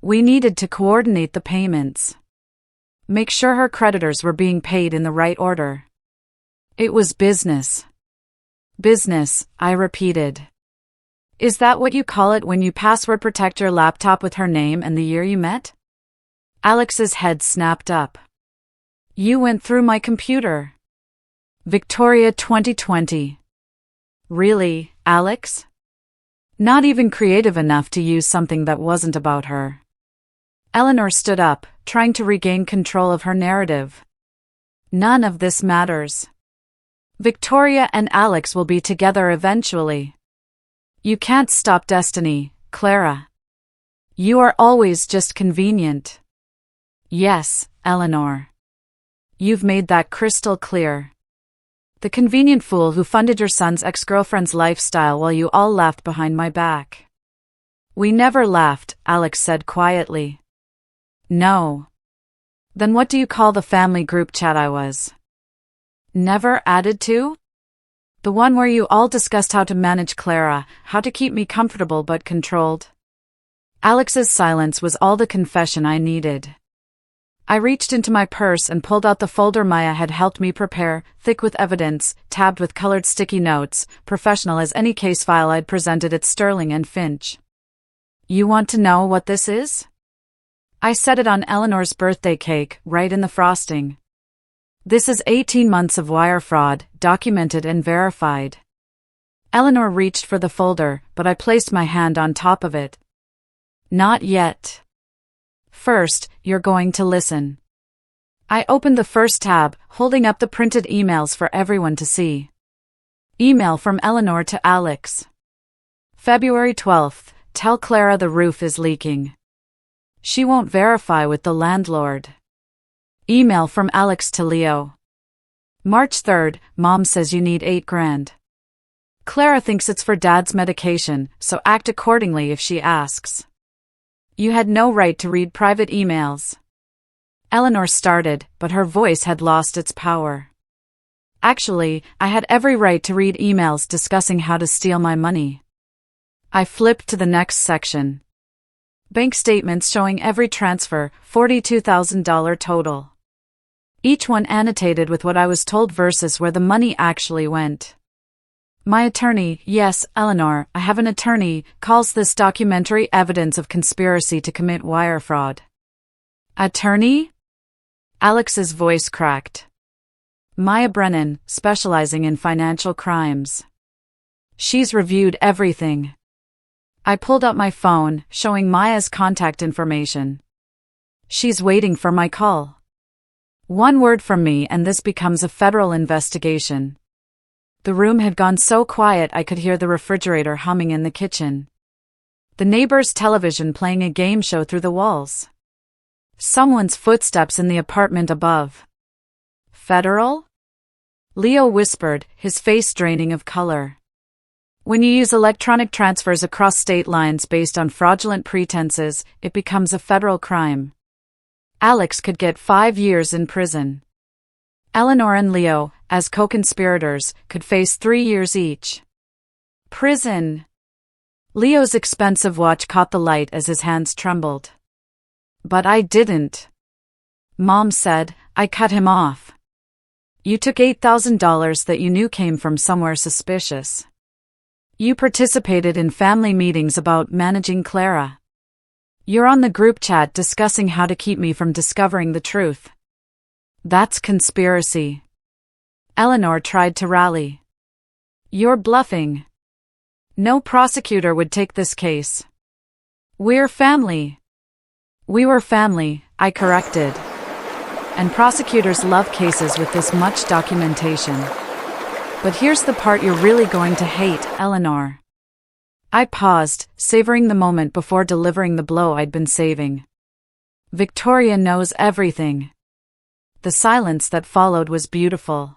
We needed to coordinate the payments. Make sure her creditors were being paid in the right order. It was business. Business, I repeated. Is that what you call it when you password protect your laptop with her name and the year you met? Alex's head snapped up. You went through my computer. Victoria 2020. Really, Alex? Not even creative enough to use something that wasn't about her. Eleanor stood up, trying to regain control of her narrative. None of this matters. Victoria and Alex will be together eventually. You can't stop destiny, Clara. You are always just convenient. Yes, Eleanor. You've made that crystal clear. The convenient fool who funded your son's ex-girlfriend's lifestyle while you all laughed behind my back. We never laughed, Alex said quietly. No. Then what do you call the family group chat I was never added to? The one where you all discussed how to manage Clara, how to keep me comfortable but controlled. Alex's silence was all the confession I needed. I reached into my purse and pulled out the folder Maya had helped me prepare, thick with evidence, tabbed with colored sticky notes, professional as any case file I'd presented at Sterling and Finch. You want to know what this is? I set it on Eleanor's birthday cake, right in the frosting. This is 18 months of wire fraud, documented and verified. Eleanor reached for the folder, but I placed my hand on top of it. Not yet. First, you're going to listen. I opened the first tab, holding up the printed emails for everyone to see. Email from Eleanor to Alex. February 12th, tell Clara the roof is leaking. She won't verify with the landlord. Email from Alex to Leo. March 3rd, Mom says you need $8,000. Clara thinks it's for Dad's medication, so act accordingly if she asks. You had no right to read private emails. Eleanor started, but her voice had lost its power. Actually, I had every right to read emails discussing how to steal my money. I flipped to the next section. Bank statements showing every transfer, $42,000 total. Each one annotated with what I was told versus where the money actually went. My attorney, yes, Eleanor, I have an attorney, calls this documentary evidence of conspiracy to commit wire fraud. Attorney? Alex's voice cracked. Maya Brennan, specializing in financial crimes. She's reviewed everything. I pulled up my phone, showing Maya's contact information. She's waiting for my call. One word from me and this becomes a federal investigation. The room had gone so quiet I could hear the refrigerator humming in the kitchen. The neighbor's television playing a game show through the walls. Someone's footsteps in the apartment above. Federal? Leo whispered, his face draining of color. When you use electronic transfers across state lines based on fraudulent pretenses, it becomes a federal crime. Alex could get 5 years in prison. Eleanor and Leo, as co-conspirators, could face 3 years each. Prison. Leo's expensive watch caught the light as his hands trembled. But I didn't. Mom said, I cut him off. You took $8,000 that you knew came from somewhere suspicious. You participated in family meetings about managing Clara. You're on the group chat discussing how to keep me from discovering the truth. That's conspiracy. Eleanor tried to rally. You're bluffing. No prosecutor would take this case. We're family. We were family, I corrected. And prosecutors love cases with this much documentation. But here's the part you're really going to hate, Eleanor. I paused, savoring the moment before delivering the blow I'd been saving. Victoria knows everything. The silence that followed was beautiful.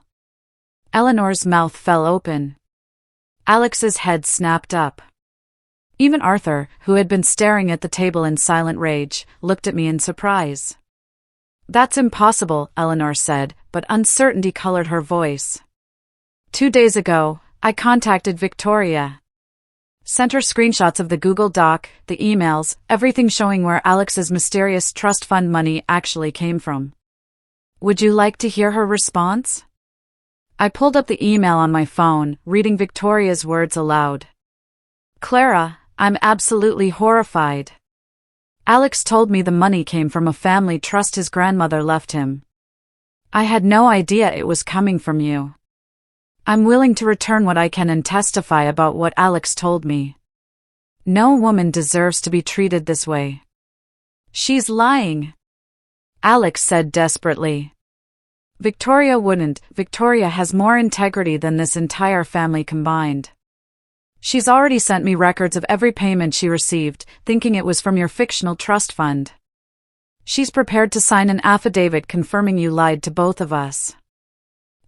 Eleanor's mouth fell open. Alex's head snapped up. Even Arthur, who had been staring at the table in silent rage, looked at me in surprise. That's impossible, Eleanor said, but uncertainty colored her voice. 2 days ago, I contacted Victoria. Sent her screenshots of the Google Doc, the emails, everything showing where Alex's mysterious trust fund money actually came from. Would you like to hear her response? I pulled up the email on my phone, reading Victoria's words aloud. Clara, I'm absolutely horrified. Alex told me the money came from a family trust his grandmother left him. I had no idea it was coming from you. I'm willing to return what I can and testify about what Alex told me. No woman deserves to be treated this way. She's lying. Alex said desperately. Victoria wouldn't. Victoria has more integrity than this entire family combined. She's already sent me records of every payment she received, thinking it was from your fictional trust fund. She's prepared to sign an affidavit confirming you lied to both of us.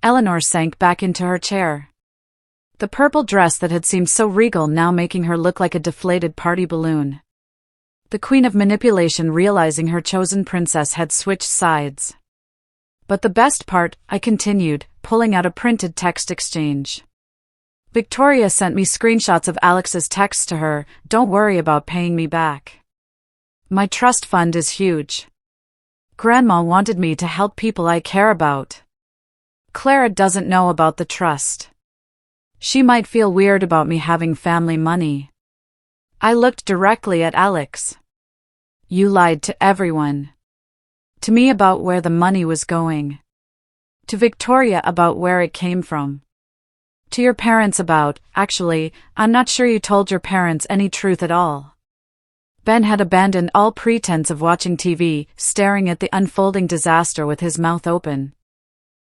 Eleanor sank back into her chair. The purple dress that had seemed so regal now making her look like a deflated party balloon. The queen of manipulation, realizing her chosen princess had switched sides. But the best part, I continued, pulling out a printed text exchange. Victoria sent me screenshots of Alex's texts to her, "Don't worry about paying me back. My trust fund is huge. Grandma wanted me to help people I care about. Clara doesn't know about the trust. She might feel weird about me having family money." I looked directly at Alex. "You lied to everyone. To me about where the money was going. To Victoria about where it came from. To your parents about, actually, I'm not sure you told your parents any truth at all." Ben had abandoned all pretense of watching TV, staring at the unfolding disaster with his mouth open.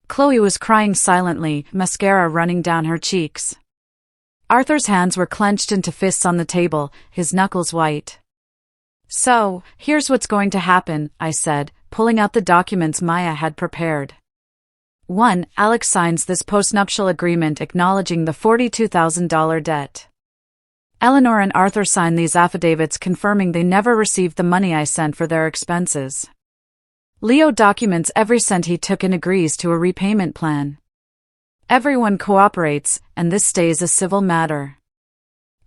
Chloe was crying silently, mascara running down her cheeks. Arthur's hands were clenched into fists on the table, his knuckles white. "So, here's what's going to happen," I said, pulling out the documents Maya had prepared. 1. Alex signs this postnuptial agreement acknowledging the $42,000 debt. Eleanor and Arthur sign these affidavits confirming they never received the money I sent for their expenses. Leo documents every cent he took and agrees to a repayment plan. Everyone cooperates, and this stays a civil matter.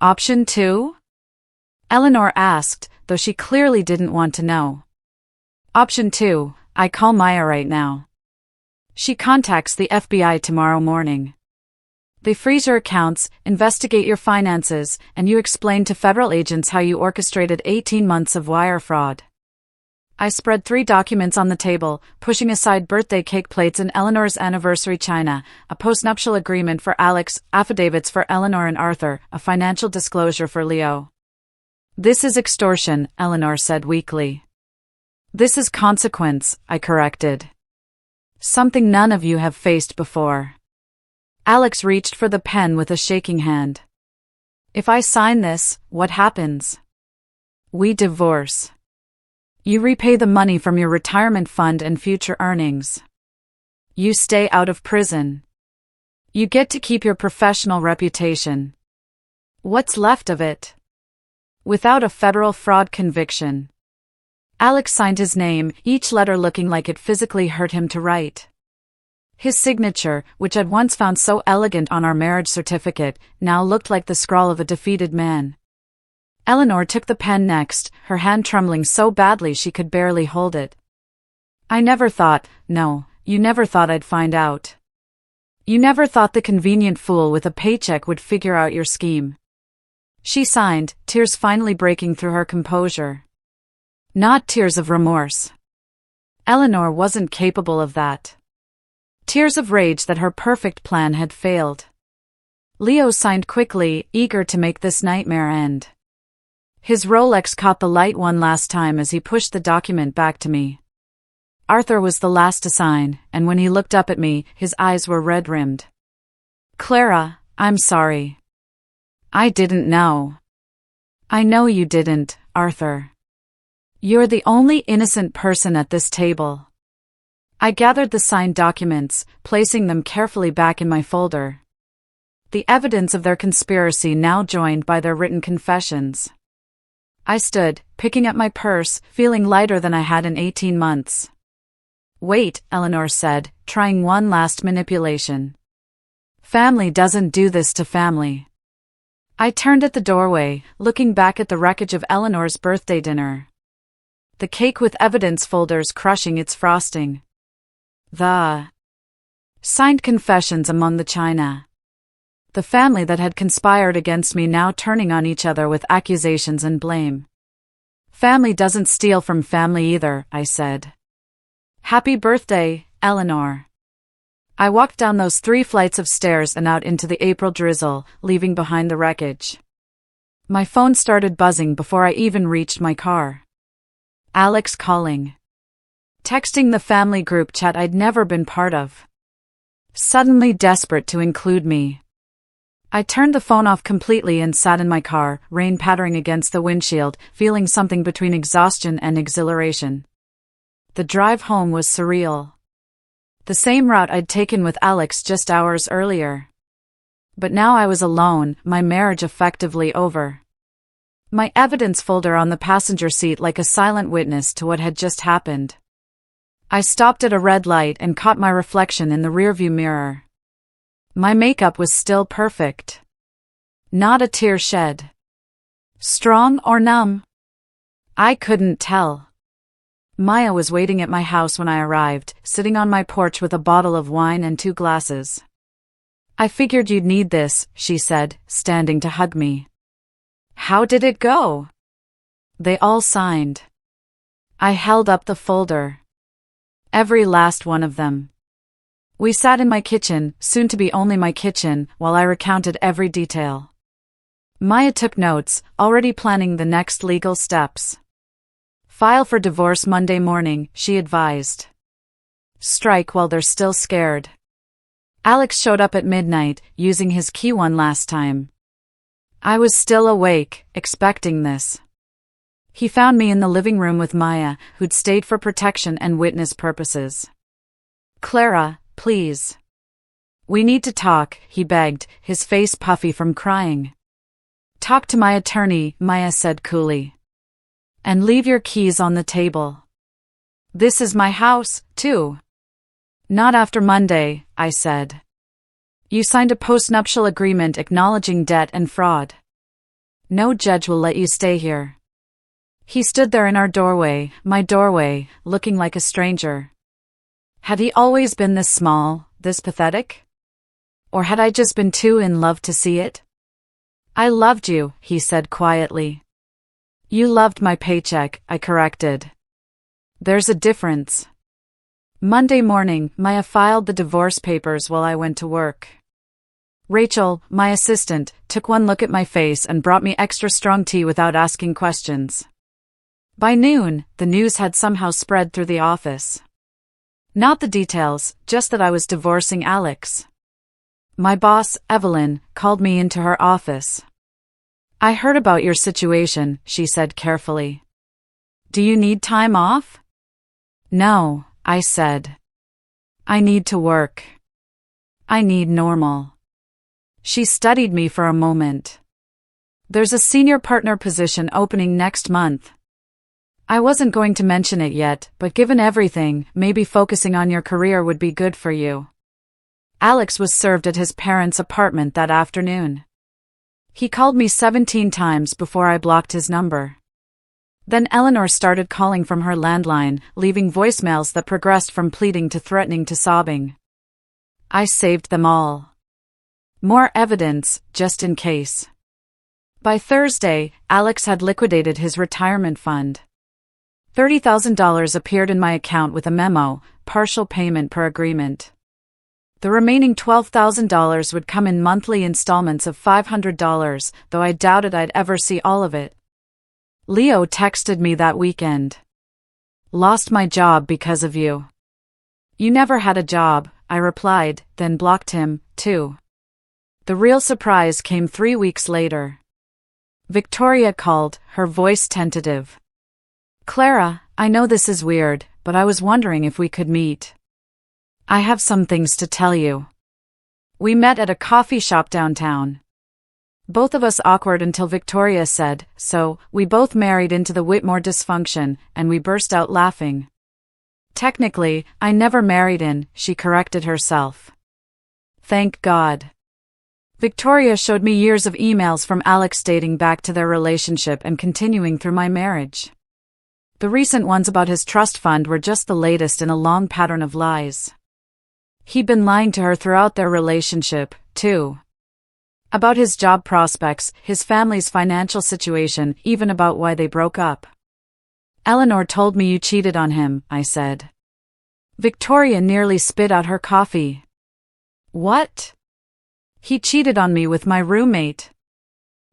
Option 2? Eleanor asked, though she clearly didn't want to know. Option 2, I call Maya right now. She contacts the FBI tomorrow morning. They freeze your accounts, investigate your finances, and you explain to federal agents how you orchestrated 18 months of wire fraud. I spread 3 documents on the table, pushing aside birthday cake plates and Eleanor's anniversary china, a postnuptial agreement for Alex, affidavits for Eleanor and Arthur, a financial disclosure for Leo. "This is extortion," Eleanor said weakly. "This is consequence," I corrected. "Something none of you have faced before." Alex reached for the pen with a shaking hand. "If I sign this, what happens?" "We divorce. You repay the money from your retirement fund and future earnings. You stay out of prison. You get to keep your professional reputation. What's left of it? Without a federal fraud conviction." Alex signed his name, each letter looking like it physically hurt him to write. His signature, which I'd once found so elegant on our marriage certificate, now looked like the scrawl of a defeated man. Eleanor took the pen next, her hand trembling so badly she could barely hold it. "I never thought, no, you never thought I'd find out. You never thought the convenient fool with a paycheck would figure out your scheme." She signed, tears finally breaking through her composure. Not tears of remorse. Eleanor wasn't capable of that. Tears of rage that her perfect plan had failed. Leo signed quickly, eager to make this nightmare end. His Rolex caught the light one last time as he pushed the document back to me. Arthur was the last to sign, and when he looked up at me, his eyes were red-rimmed. "Clara, I'm sorry. I didn't know." "I know you didn't, Arthur. You're the only innocent person at this table." I gathered the signed documents, placing them carefully back in my folder. The evidence of their conspiracy now joined by their written confessions. I stood, picking up my purse, feeling lighter than I had in 18 months. "Wait," Eleanor said, trying one last manipulation. "Family doesn't do this to family." I turned at the doorway, looking back at the wreckage of Eleanor's birthday dinner. The cake with evidence folders crushing its frosting. The signed confessions among the china. The family that had conspired against me now turning on each other with accusations and blame. "Family doesn't steal from family either," I said. "Happy birthday, Eleanor." I walked down those 3 flights of stairs and out into the April drizzle, leaving behind the wreckage. My phone started buzzing before I even reached my car. Alex calling. Texting the family group chat I'd never been part of. Suddenly desperate to include me. I turned the phone off completely and sat in my car, rain pattering against the windshield, feeling something between exhaustion and exhilaration. The drive home was surreal. The same route I'd taken with Alex just hours earlier. But now I was alone, my marriage effectively over. my evidence folder on the passenger seat like a silent witness to what had just happened. I stopped at a red light and caught my reflection in the rearview mirror. My makeup was still perfect. Not a tear shed. Strong or numb? I couldn't tell. Maya was waiting at my house when I arrived, sitting on my porch with a bottle of wine and 2 glasses. I figured you'd need this, she said, standing to hug me. How did it go? They all signed. I held up the folder. Every last one of them. We sat in my kitchen, soon to be only my kitchen, while I recounted every detail. Maya took notes, already planning the next legal steps. File for divorce Monday morning, she advised. Strike while they're still scared. Alex showed up at midnight, using his key one last time. I was still awake, expecting this. He found me in the living room with Maya, who'd stayed for protection and witness purposes. Clara, please. We need to talk, he begged, his face puffy from crying. Talk to my attorney, Maya said coolly. And leave your keys on the table. This is my house, too. Not after Monday, I said. You signed a postnuptial agreement acknowledging debt and fraud. No judge will let you stay here. He stood there in our doorway, my doorway, looking like a stranger. Had he always been this small, this pathetic? Or had I just been too in love to see it? I loved you, he said quietly. You loved my paycheck, I corrected. There's a difference. Monday morning, Maya filed the divorce papers while I went to work. Rachel, my assistant, took one look at my face and brought me extra strong tea without asking questions. By noon, the news had somehow spread through the office. Not the details, just that I was divorcing Alex. My boss, Evelyn, called me into her office. I heard about your situation, she said carefully. Do you need time off? No, I said. I need to work. I need normal. She studied me for a moment. There's a senior partner position opening next month. I wasn't going to mention it yet, but given everything, maybe focusing on your career would be good for you. Alex was served at his parents' apartment that afternoon. He called me 17 times before I blocked his number. Then Eleanor started calling from her landline, leaving voicemails that progressed from pleading to threatening to sobbing. I saved them all. More evidence, just in case. By Thursday, Alex had liquidated his retirement fund. $30,000 appeared in my account with a memo, partial payment per agreement. The remaining $12,000 would come in monthly installments of $500, though I doubted I'd ever see all of it. Leo texted me that weekend. Lost my job because of you. You never had a job, I replied, then blocked him, too. The real surprise came 3 weeks later. Victoria called, her voice tentative. Clara, I know this is weird, but I was wondering if we could meet. I have some things to tell you. We met at a coffee shop downtown. Both of us awkward until Victoria said, so, we both married into the Whitmore dysfunction, and we burst out laughing. Technically, I never married in, she corrected herself. Thank God. Victoria showed me years of emails from Alex dating back to their relationship and continuing through my marriage. The recent ones about his trust fund were just the latest in a long pattern of lies. He'd been lying to her throughout their relationship, too. About his job prospects, his family's financial situation, even about why they broke up. Eleanor told me you cheated on him, I said. Victoria nearly spit out her coffee. What? He cheated on me with my roommate.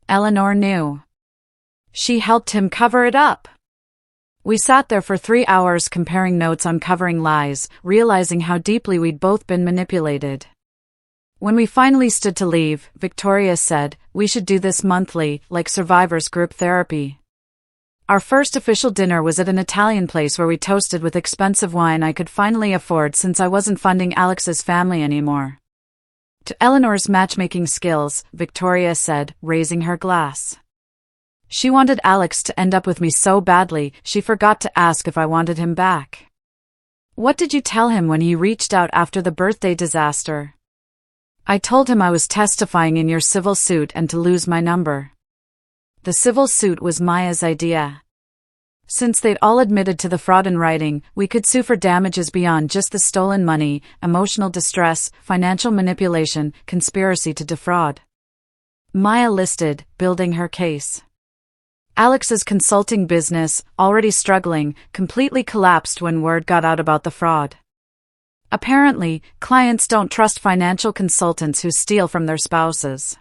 Eleanor knew. She helped him cover it up. We sat there for 3 hours comparing notes on covering lies, realizing how deeply we'd both been manipulated. When we finally stood to leave, Victoria said, we should do this monthly, like survivors group therapy. Our first official dinner was at an Italian place where we toasted with expensive wine I could finally afford since I wasn't funding Alex's family anymore. To Eleanor's matchmaking skills, Victoria said, raising her glass. She wanted Alex to end up with me so badly, she forgot to ask if I wanted him back. What did you tell him when he reached out after the birthday disaster? I told him I was testifying in your civil suit and to lose my number. The civil suit was Maya's idea. Since they'd all admitted to the fraud in writing, we could sue for damages beyond just the stolen money, emotional distress, financial manipulation, conspiracy to defraud. Maya listed, building her case. Alex's consulting business, already struggling, completely collapsed when word got out about the fraud. Apparently, clients don't trust financial consultants who steal from their spouses.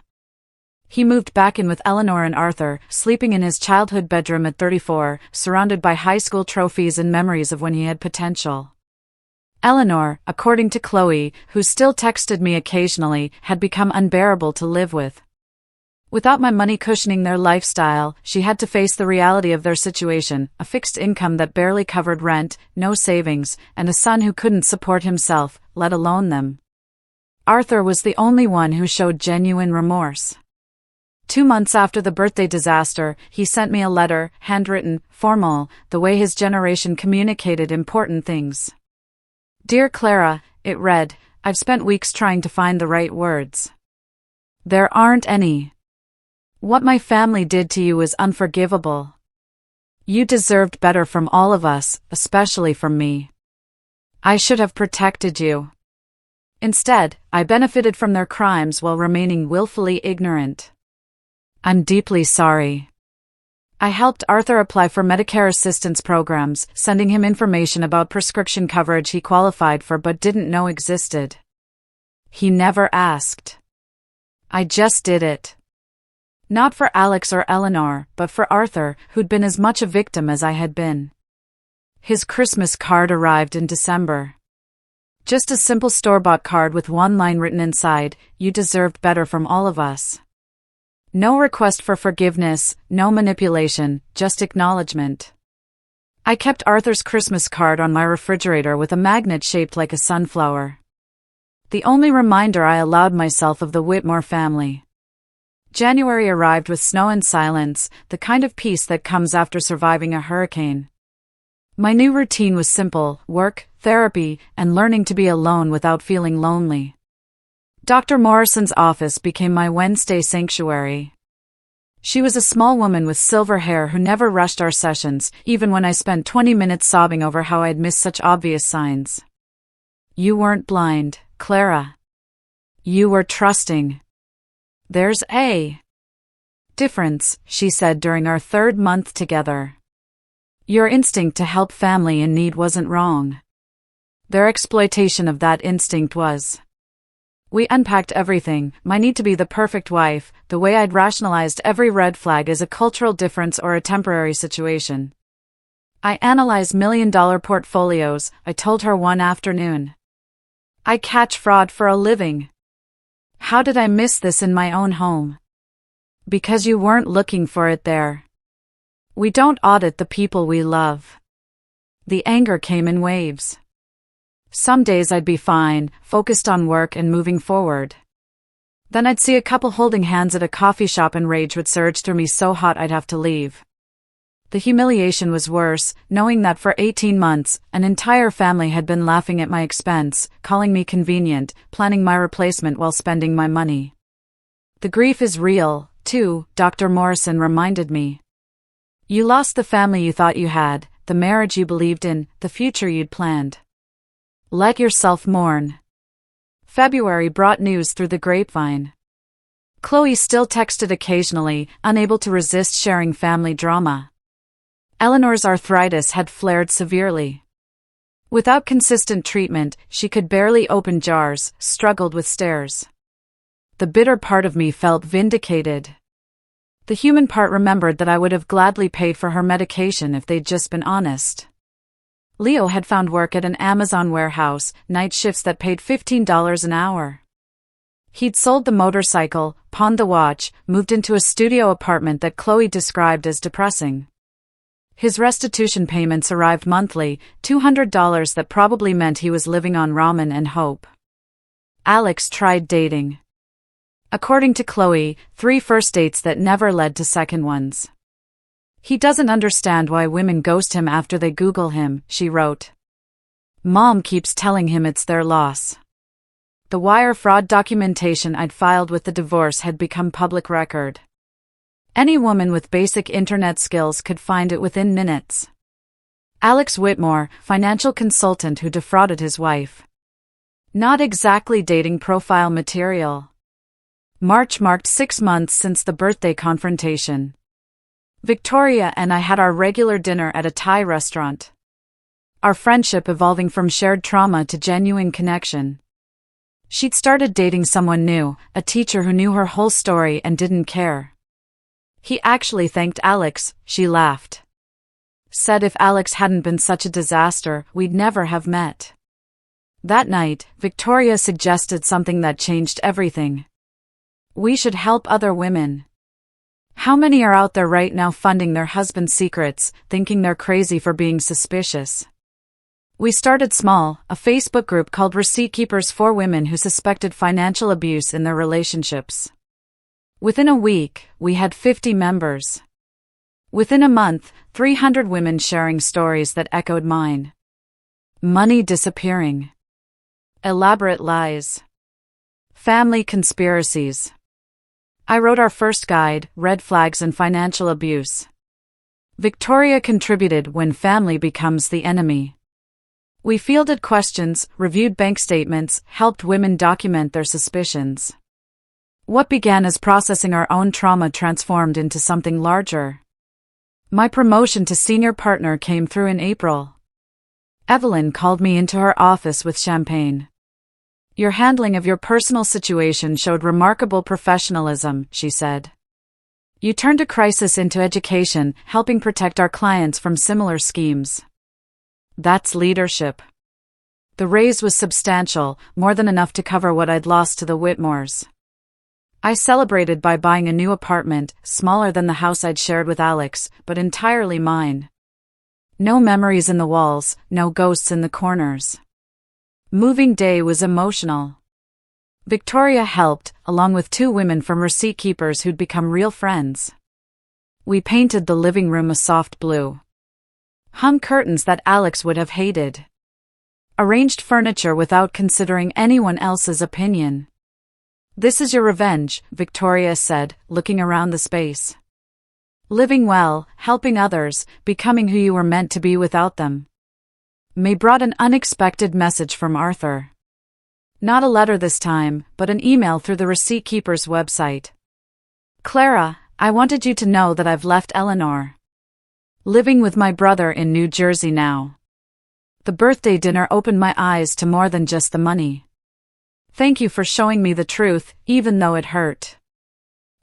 He moved back in with Eleanor and Arthur, sleeping in his childhood bedroom at 34, surrounded by high school trophies and memories of when he had potential. Eleanor, according to Chloe, who still texted me occasionally, had become unbearable to live with. Without my money cushioning their lifestyle, she had to face the reality of their situation, a fixed income that barely covered rent, no savings, and a son who couldn't support himself, let alone them. Arthur was the only one who showed genuine remorse. 2 months after the birthday disaster, he sent me a letter, handwritten, formal, the way his generation communicated important things. Dear Clara, it read, I've spent weeks trying to find the right words. There aren't any. What my family did to you is unforgivable. You deserved better from all of us, especially from me. I should have protected you. Instead, I benefited from their crimes while remaining willfully ignorant. I'm deeply sorry. I helped Arthur apply for Medicare assistance programs, sending him information about prescription coverage he qualified for but didn't know existed. He never asked. I just did it. Not for Alex or Eleanor, but for Arthur, who'd been as much a victim as I had been. His Christmas card arrived in December. Just a simple store-bought card with one line written inside, you deserved better from all of us. No request for forgiveness, no manipulation, just acknowledgement. I kept Arthur's Christmas card on my refrigerator with a magnet shaped like a sunflower. The only reminder I allowed myself of the Whitmore family. January arrived with snow and silence, the kind of peace that comes after surviving a hurricane. My new routine was simple: work, therapy, and learning to be alone without feeling lonely. Dr. Morrison's office became my Wednesday sanctuary. She was a small woman with silver hair who never rushed our sessions, even when I spent 20 minutes sobbing over how I'd missed such obvious signs. You weren't blind, Clara. You were trusting. There's a difference, she said during our 3rd month together. Your instinct to help family in need wasn't wrong. Their exploitation of that instinct was. We unpacked everything: my need to be the perfect wife, the way I'd rationalized every red flag as a cultural difference or a temporary situation. I analyze million-dollar portfolios, I told her one afternoon. I catch fraud for a living. How did I miss this in my own home? Because you weren't looking for it there. We don't audit the people we love. The anger came in waves. Some days I'd be fine, focused on work and moving forward. Then I'd see a couple holding hands at a coffee shop and rage would surge through me so hot I'd have to leave. The humiliation was worse, knowing that for 18 months, an entire family had been laughing at my expense, calling me convenient, planning my replacement while spending my money. The grief is real, too, Dr. Morrison reminded me. You lost the family you thought you had, the marriage you believed in, the future you'd planned. Let yourself mourn. February brought news through the grapevine. Chloe still texted occasionally, unable to resist sharing family drama. Eleanor's arthritis had flared severely. Without consistent treatment, she could barely open jars, struggled with stairs. The bitter part of me felt vindicated. The human part remembered that I would have gladly paid for her medication if they'd just been honest. Leo had found work at an Amazon warehouse, night shifts that paid $15 an hour. He'd sold the motorcycle, pawned the watch, moved into a studio apartment that Chloe described as depressing. His restitution payments arrived monthly, $200 that probably meant he was living on ramen and hope. Alex tried dating. According to Chloe, 3 first dates that never led to second ones. He doesn't understand why women ghost him after they Google him, she wrote. Mom keeps telling him it's their loss. The wire fraud documentation I'd filed with the divorce had become public record. Any woman with basic internet skills could find it within minutes. Alex Whitmore, financial consultant who defrauded his wife. Not exactly dating profile material. March marked 6 months since the birthday confrontation. Victoria and I had our regular dinner at a Thai restaurant. Our friendship evolving from shared trauma to genuine connection. She'd started dating someone new, a teacher who knew her whole story and didn't care. He actually thanked Alex, she laughed. Said if Alex hadn't been such a disaster, we'd never have met. That night, Victoria suggested something that changed everything. We should help other women. How many are out there right now funding their husband's secrets, thinking they're crazy for being suspicious? We started small, a Facebook group called Receipt Keepers for women who suspected financial abuse in their relationships. Within a week, we had 50 members. Within a month, 300 women sharing stories that echoed mine. Money disappearing. Elaborate lies. Family conspiracies. I wrote our first guide, Red Flags and Financial Abuse. Victoria contributed When Family Becomes the Enemy. We fielded questions, reviewed bank statements, helped women document their suspicions. What began as processing our own trauma transformed into something larger. My promotion to senior partner came through in April. Evelyn called me into her office with champagne. Your handling of your personal situation showed remarkable professionalism, she said. You turned a crisis into education, helping protect our clients from similar schemes. That's leadership. The raise was substantial, more than enough to cover what I'd lost to the Whitmores. I celebrated by buying a new apartment, smaller than the house I'd shared with Alex, but entirely mine. No memories in the walls, no ghosts in the corners. Moving day was emotional. Victoria helped, along with 2 women from Receipt Keepers who'd become real friends. We painted the living room a soft blue. Hung curtains that Alex would have hated. Arranged furniture without considering anyone else's opinion. This is your revenge, Victoria said, looking around the space. Living well, helping others, becoming who you were meant to be without them. May brought an unexpected message from Arthur. Not a letter this time, but an email through the Receipt Keepers website. Clara, I wanted you to know that I've left Eleanor. Living with my brother in New Jersey now. The birthday dinner opened my eyes to more than just the money. Thank you for showing me the truth, even though it hurt.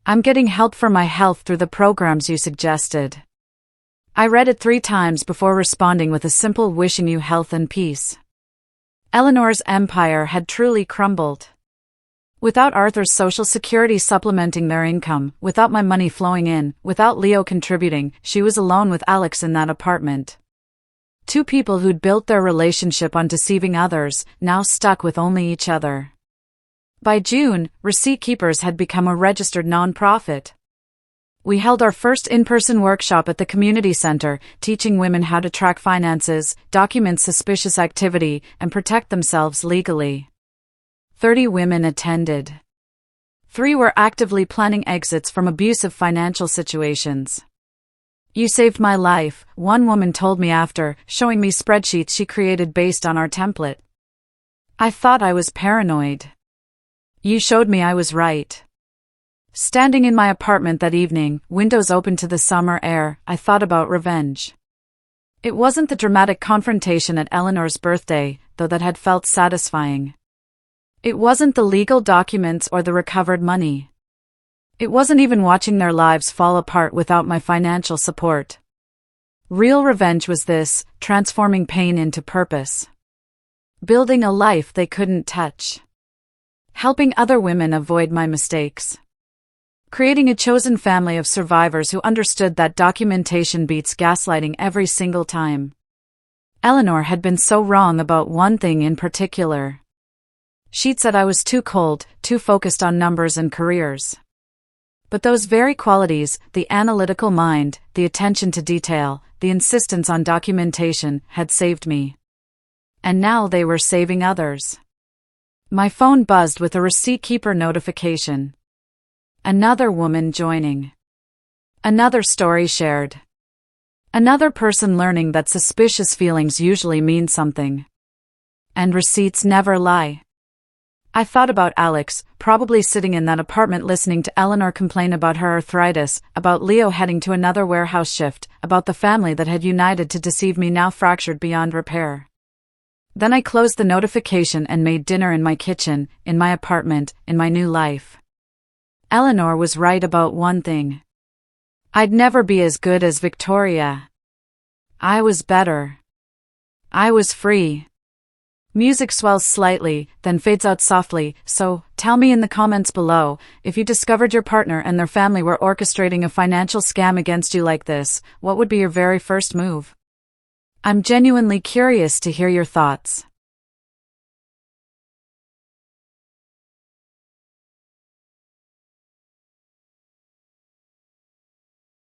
I'm getting help for my health through the programs you suggested. I read it 3 times before responding with a simple wishing you health and peace. Eleanor's empire had truly crumbled. Without Arthur's Social Security supplementing their income, without my money flowing in, without Leo contributing, she was alone with Alex in that apartment. 2 people who'd built their relationship on deceiving others, now stuck with only each other. By June, Receipt Keepers had become a registered nonprofit. We held our first in-person workshop at the community center, teaching women how to track finances, document suspicious activity, and protect themselves legally. 30 women attended. 3 were actively planning exits from abusive financial situations. You saved my life, one woman told me after, showing me spreadsheets she created based on our template. I thought I was paranoid. You showed me I was right. Standing in my apartment that evening, windows open to the summer air, I thought about revenge. It wasn't the dramatic confrontation at Eleanor's birthday, though that had felt satisfying. It wasn't the legal documents or the recovered money. It wasn't even watching their lives fall apart without my financial support. Real revenge was this, transforming pain into purpose. Building a life they couldn't touch. Helping other women avoid my mistakes. Creating a chosen family of survivors who understood that documentation beats gaslighting every single time. Eleanor had been so wrong about one thing in particular. She'd said I was too cold, too focused on numbers and careers. But those very qualities, the analytical mind, the attention to detail, the insistence on documentation, had saved me. And now they were saving others. My phone buzzed with a receipt keeper notification. Another woman joining. Another story shared. Another person learning that suspicious feelings usually mean something. And receipts never lie. I thought about Alex, probably sitting in that apartment listening to Eleanor complain about her arthritis, about Leo heading to another warehouse shift, about the family that had united to deceive me now fractured beyond repair. Then I closed the notification and made dinner in my kitchen, in my apartment, in my new life. Eleanor was right about one thing. I'd never be as good as Victoria. I was better. I was free. Music swells slightly, then fades out softly, so, tell me in the comments below, if you discovered your partner and their family were orchestrating a financial scam against you like this, what would be your very first move? I'm genuinely curious to hear your thoughts.